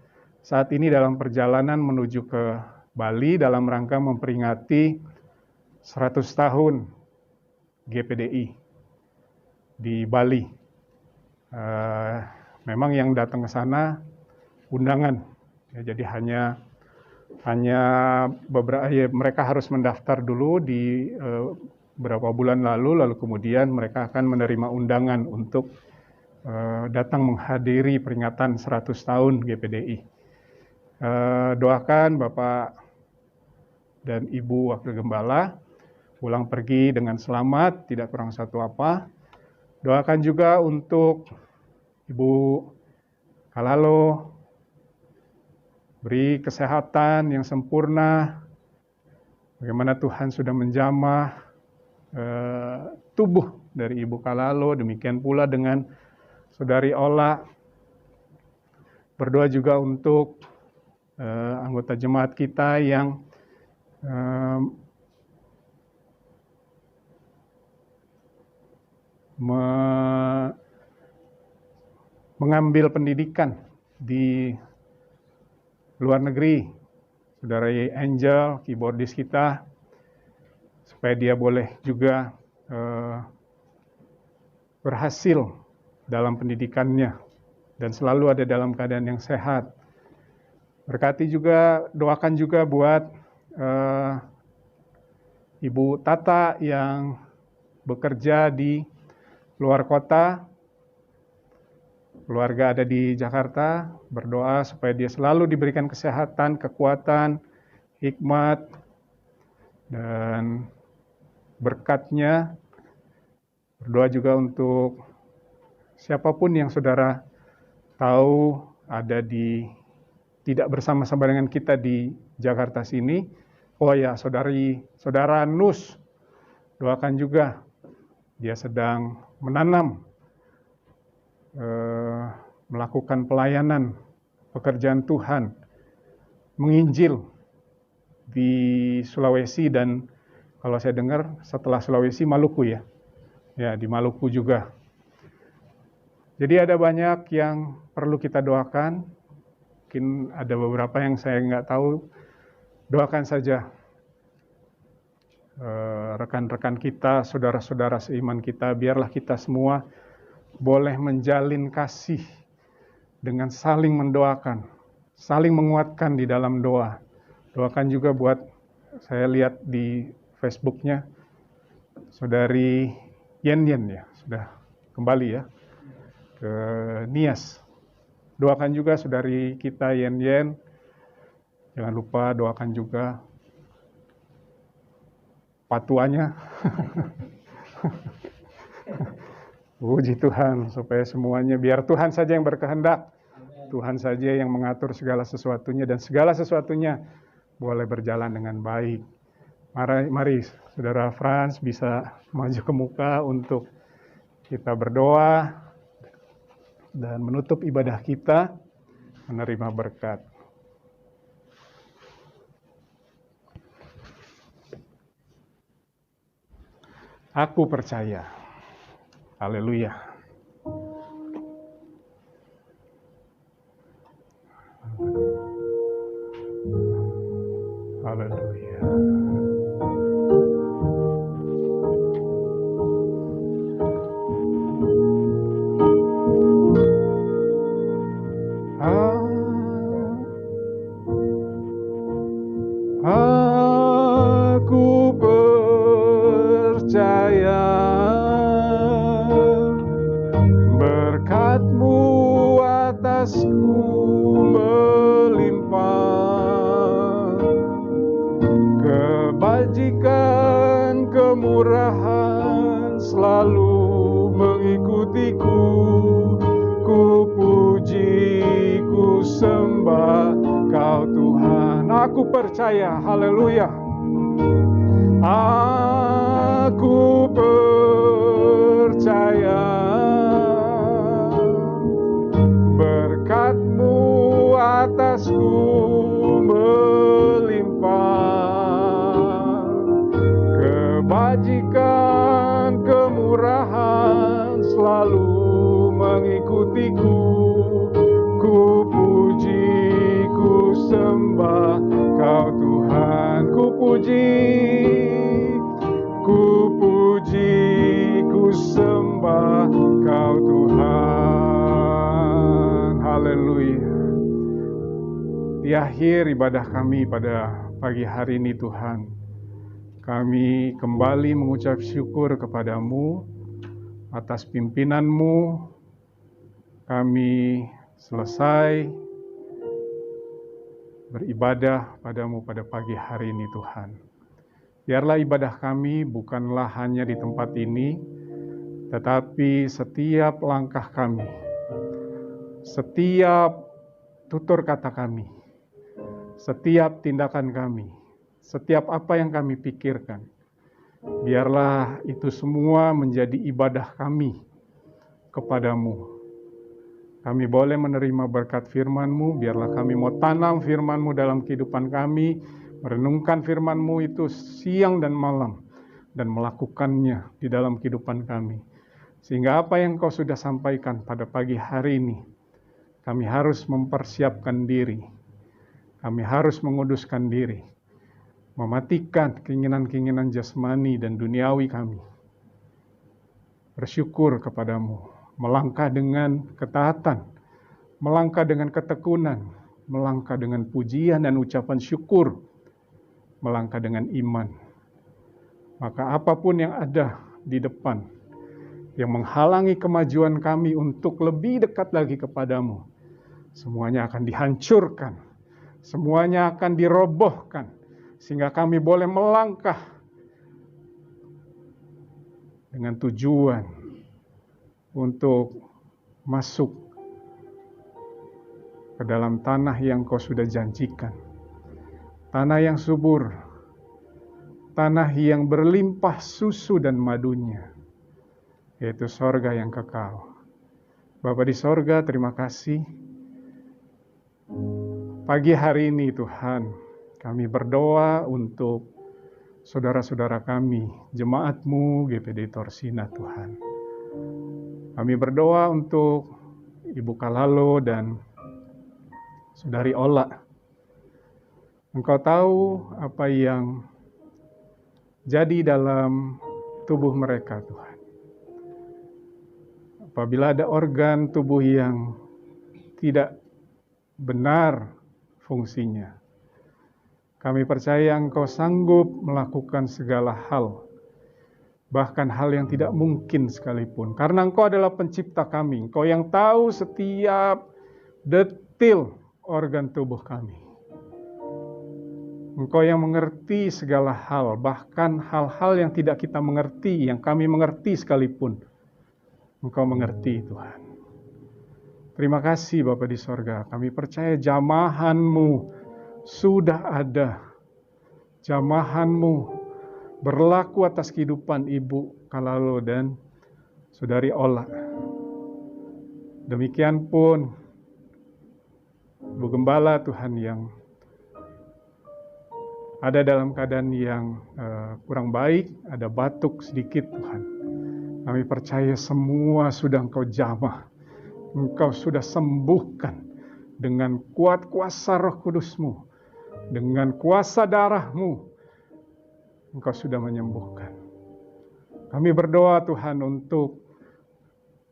saat ini dalam perjalanan menuju ke Bali dalam rangka memperingati 100 tahun GPDI di Bali. Memang yang datang ke sana undangan, ya, jadi hanya beberapa, mereka harus mendaftar dulu di beberapa bulan lalu kemudian mereka akan menerima undangan untuk datang menghadiri peringatan 100 tahun GPDI. Doakan Bapak dan Ibu Wakil Gembala pulang pergi dengan selamat, tidak kurang satu apa. Doakan juga untuk Ibu Kalalo, beri kesehatan yang sempurna, bagaimana Tuhan sudah menjamah tubuh dari Ibu Kalalo, demikian pula dengan Saudari Ola. Berdoa juga untuk anggota jemaat kita yang mengambil pendidikan di luar negeri, Saudara Angel, keyboardis kita, supaya dia boleh juga berhasil dalam pendidikannya dan selalu ada dalam keadaan yang sehat. Berkati juga, doakan juga buat Ibu Tata yang bekerja di luar kota, keluarga ada di Jakarta, berdoa supaya dia selalu diberikan kesehatan, kekuatan, hikmat, dan berkatnya. Berdoa juga untuk siapapun yang saudara tahu ada tidak bersama-sama dengan kita di Jakarta sini. Oh ya, saudara Nus, doakan juga. Dia sedang menanam, melakukan pelayanan, pekerjaan Tuhan, menginjil di Sulawesi dan kalau saya dengar setelah Sulawesi, Maluku ya. Ya, di Maluku juga. Jadi ada banyak yang perlu kita doakan. Mungkin ada beberapa yang saya nggak tahu. Doakan saja rekan-rekan kita, saudara-saudara seiman kita, biarlah kita semua boleh menjalin kasih dengan saling mendoakan, saling menguatkan di dalam doa. Doakan juga buat, saya lihat di Facebooknya, Saudari Yen ya, sudah kembali ya ke Nias. Doakan juga saudari kita Yen. Jangan lupa doakan juga patuanya. Puji Tuhan, supaya semuanya biar Tuhan saja yang berkehendak. Tuhan saja yang mengatur segala sesuatunya dan segala sesuatunya boleh berjalan dengan baik. Mari Saudara Frans bisa maju ke muka untuk kita berdoa dan menutup ibadah kita, menerima berkat. Aku percaya. Haleluya. Haleluya. Aku percaya berkat-Mu atasku melimpah, kebajikan, kemurahan selalu mengikutiku. Ku puji, ku sembah Kau Tuhan. Aku percaya, haleluya. Aku percaya berkat-Mu atasku melimpah, kebajikan, kemurahan selalu mengikutiku. Ku puji, ku sembah Kau Tuhan. Ku puji, ku sembah Kau Tuhan. Haleluya. Di akhir ibadah kami pada pagi hari ini Tuhan, kami kembali mengucap syukur kepadamu atas pimpinan-Mu. Kami selesai beribadah padamu pada pagi hari ini Tuhan. Biarlah ibadah kami bukanlah hanya di tempat ini, tetapi setiap langkah kami, setiap tutur kata kami, setiap tindakan kami, setiap apa yang kami pikirkan, biarlah itu semua menjadi ibadah kami kepadamu. Kami boleh menerima berkat firman-Mu, biarlah kami mau tanam firman-Mu dalam kehidupan kami, merenungkan firman-Mu itu siang dan malam, dan melakukannya di dalam kehidupan kami. Sehingga apa yang Kau sudah sampaikan pada pagi hari ini, kami harus mempersiapkan diri. Kami harus menguduskan diri. Mematikan keinginan-keinginan jasmani dan duniawi kami. Bersyukur kepadamu. Melangkah dengan ketaatan. Melangkah dengan ketekunan. Melangkah dengan pujian dan ucapan syukur. Melangkah dengan iman. Maka apapun yang ada di depan, yang menghalangi kemajuan kami untuk lebih dekat lagi kepadamu, semuanya akan dihancurkan, semuanya akan dirobohkan, sehingga kami boleh melangkah dengan tujuan untuk masuk ke dalam tanah yang Kau sudah janjikan, tanah yang subur, tanah yang berlimpah susu dan madunya, yaitu sorga yang kekal. Bapa di sorga, terima kasih. Pagi hari ini Tuhan, kami berdoa untuk saudara-saudara kami, jemaat-Mu GPD Torsina Tuhan. Kami berdoa untuk Ibu Kalalo dan Saudari Ola. Engkau tahu apa yang jadi dalam tubuh mereka Tuhan. Apabila ada organ tubuh yang tidak benar fungsinya, kami percaya Engkau sanggup melakukan segala hal, bahkan hal yang tidak mungkin sekalipun. Karena Engkau adalah pencipta kami, Engkau yang tahu setiap detil organ tubuh kami. Engkau yang mengerti segala hal, bahkan hal-hal yang tidak kita mengerti, yang kami mengerti sekalipun, Engkau mengerti Tuhan. Terima kasih Bapa di sorga, kami percaya jamahan-Mu sudah ada. Jamahan-Mu berlaku atas kehidupan Ibu Kalalo dan Saudari Ola. Demikian pun Ibu Gembala Tuhan yang ada dalam keadaan yang kurang baik, ada batuk sedikit Tuhan. Kami percaya semua sudah Engkau jamah. Engkau sudah sembuhkan dengan kuat kuasa Roh Kudus-Mu, dengan kuasa darah-Mu. Engkau sudah menyembuhkan. Kami berdoa Tuhan untuk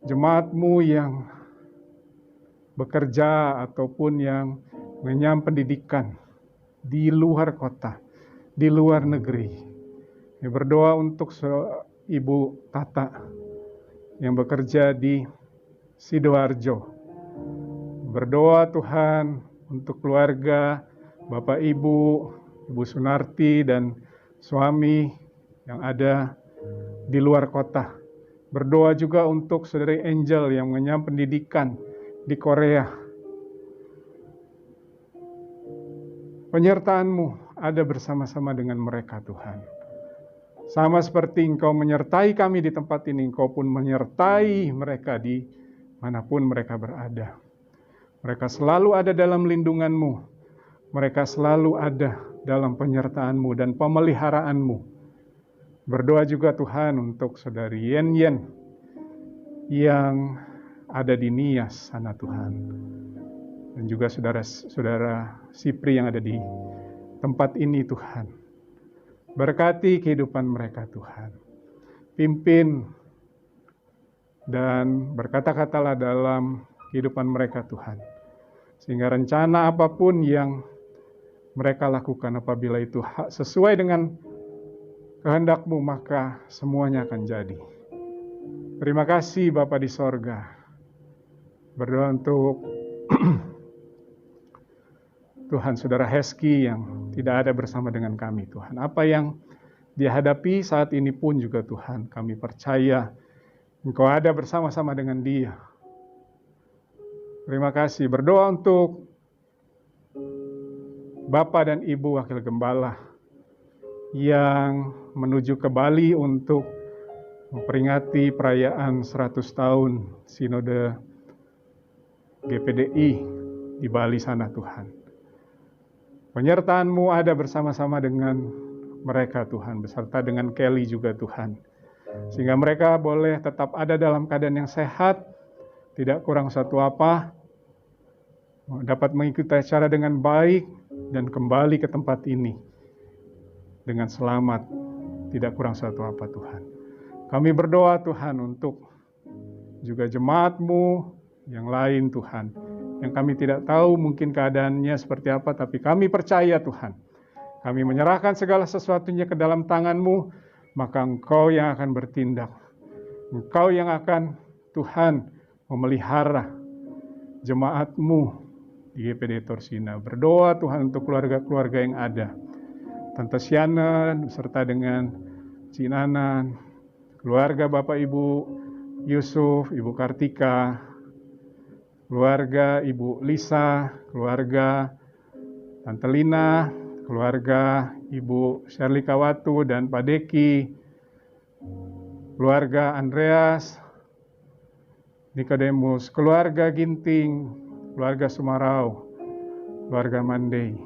jemaat-Mu yang bekerja ataupun yang mengenyam pendidikan di luar kota, di luar negeri. Kami berdoa untuk Ibu Tata yang bekerja di Sidoarjo. Berdoa Tuhan untuk keluarga, Bapak Ibu, Ibu Sunarti dan suami yang ada di luar kota. Berdoa juga untuk Saudari Angel yang mengenyam pendidikan di Korea. Penyertaan-Mu ada bersama-sama dengan mereka Tuhan. Sama seperti Engkau menyertai kami di tempat ini, Engkau pun menyertai mereka di manapun mereka berada. Mereka selalu ada dalam lindungan-Mu. Mereka selalu ada dalam penyertaan-Mu dan pemeliharaanmu. Berdoa juga Tuhan untuk Saudari Yen Yen yang ada di Nias sana Tuhan. Dan juga saudara-saudara Sipri yang ada di tempat ini Tuhan. Berkati kehidupan mereka Tuhan. Pimpin dan berkata-katalah dalam kehidupan mereka Tuhan. Sehingga rencana apapun yang mereka lakukan apabila itu sesuai dengan kehendak-Mu, maka semuanya akan jadi. Terima kasih Bapa di sorga. Berdoa untuk Tuhan Saudara Heski yang tidak ada bersama dengan kami Tuhan. Apa yang dia hadapi saat ini pun juga Tuhan, kami percaya Engkau ada bersama-sama dengan dia. Terima kasih. Berdoa untuk Bapak dan Ibu Wakil Gembala yang menuju ke Bali untuk memperingati perayaan 100 tahun Sinode GPDI di Bali sana Tuhan. Penyertaan-Mu ada bersama-sama dengan mereka Tuhan, beserta dengan Kelly juga Tuhan. sehingga mereka boleh tetap ada dalam keadaan yang sehat, tidak kurang satu apa, dapat mengikuti acara dengan baik, dan kembali ke tempat ini dengan selamat, tidak kurang satu apa Tuhan. Kami berdoa Tuhan untuk juga jemaat-Mu yang lain Tuhan, yang kami tidak tahu mungkin keadaannya seperti apa, tapi kami percaya Tuhan. Kami menyerahkan segala sesuatunya ke dalam tangan-Mu, maka Engkau yang akan bertindak. Engkau yang akan Tuhan memelihara jemaat-Mu di GPD Torsina. Berdoa Tuhan untuk keluarga-keluarga yang ada. Tante Siana beserta dengan Cinanan, keluarga Bapak Ibu Yusuf, Ibu Kartika, keluarga Ibu Lisa, keluarga Tante Lina, keluarga Ibu Shirley Kawatu dan Pak Deki, keluarga Andreas, Nikodemus, keluarga Ginting, keluarga Sumarau, keluarga Mandei,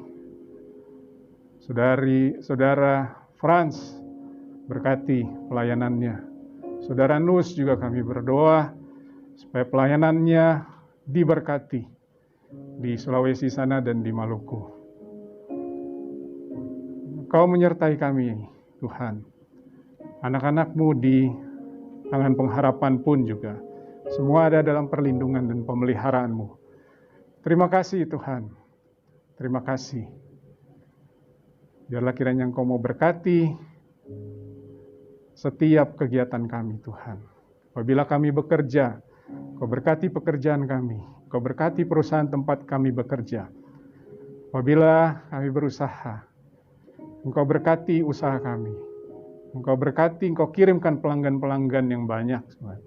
saudara Franz, berkati pelayanannya. Saudara Nus juga kami berdoa supaya pelayanannya diberkati di Sulawesi sana dan di Maluku. Kau menyertai kami, Tuhan. Anak-anak-Mu di tangan pengharapan pun juga. Semua ada dalam perlindungan dan pemeliharaan-Mu. Terima kasih Tuhan. Terima kasih. Biarlah kiranya Engkau mau berkati setiap kegiatan kami Tuhan. Apabila kami bekerja, Kau berkati pekerjaan kami. Kau berkati perusahaan tempat kami bekerja. Apabila kami berusaha, Engkau berkati usaha kami. Engkau berkati, Engkau kirimkan pelanggan-pelanggan yang banyak, Tuhan.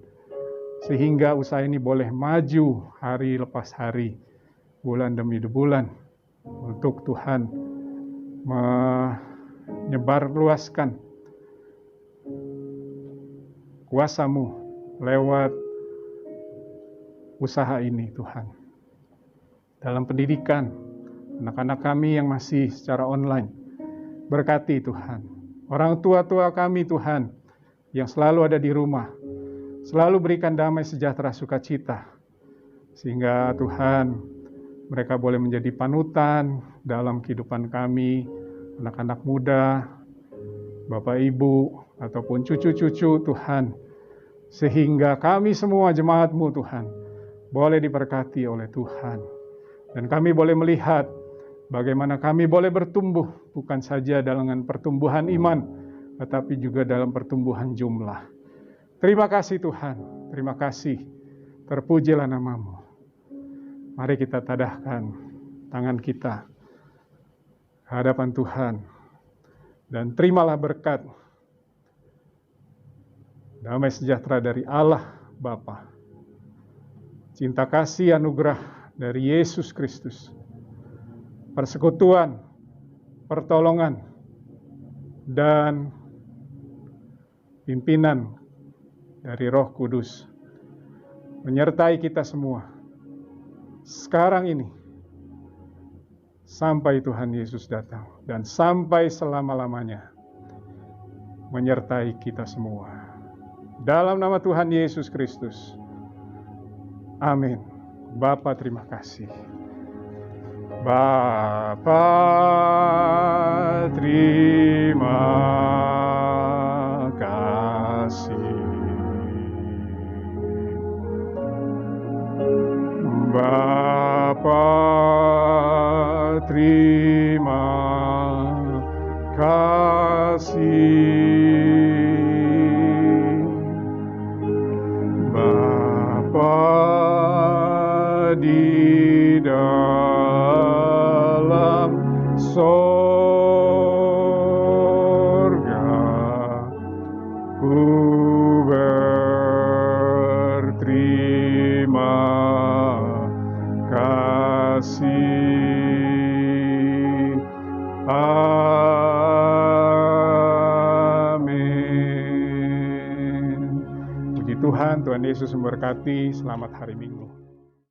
Sehingga usaha ini boleh maju hari lepas hari, bulan demi bulan, untuk Tuhan menyebarluaskan kuasa-Mu lewat usaha ini, Tuhan. Dalam pendidikan, anak-anak kami yang masih secara online, berkati Tuhan. Orang tua-tua kami Tuhan, yang selalu ada di rumah, selalu berikan damai sejahtera sukacita, sehingga Tuhan, mereka boleh menjadi panutan dalam kehidupan kami, anak-anak muda, Bapak Ibu, ataupun cucu-cucu Tuhan, sehingga kami semua jemaat-Mu Tuhan, boleh diberkati oleh Tuhan. Dan kami boleh melihat bagaimana kami boleh bertumbuh, bukan saja dalam pertumbuhan iman, tetapi juga dalam pertumbuhan jumlah. Terima kasih Tuhan, terima kasih. Terpujilah nama-Mu. Mari kita tadahkan tangan kita ke hadapan Tuhan. Dan terimalah berkat damai sejahtera dari Allah Bapa, cinta kasih anugerah dari Yesus Kristus, persekutuan, pertolongan, dan pimpinan dari Roh Kudus menyertai kita semua sekarang ini sampai Tuhan Yesus datang dan sampai selama-lamanya menyertai kita semua. Dalam nama Tuhan Yesus Kristus. Amin. Bapa terima kasih. Bapa terima kasih. Bapa terima kasih. Di dalam sorga ku berterima kasih. Amin. Puji Tuhan, Tuhan Yesus memberkati. Selamat hari Minggu.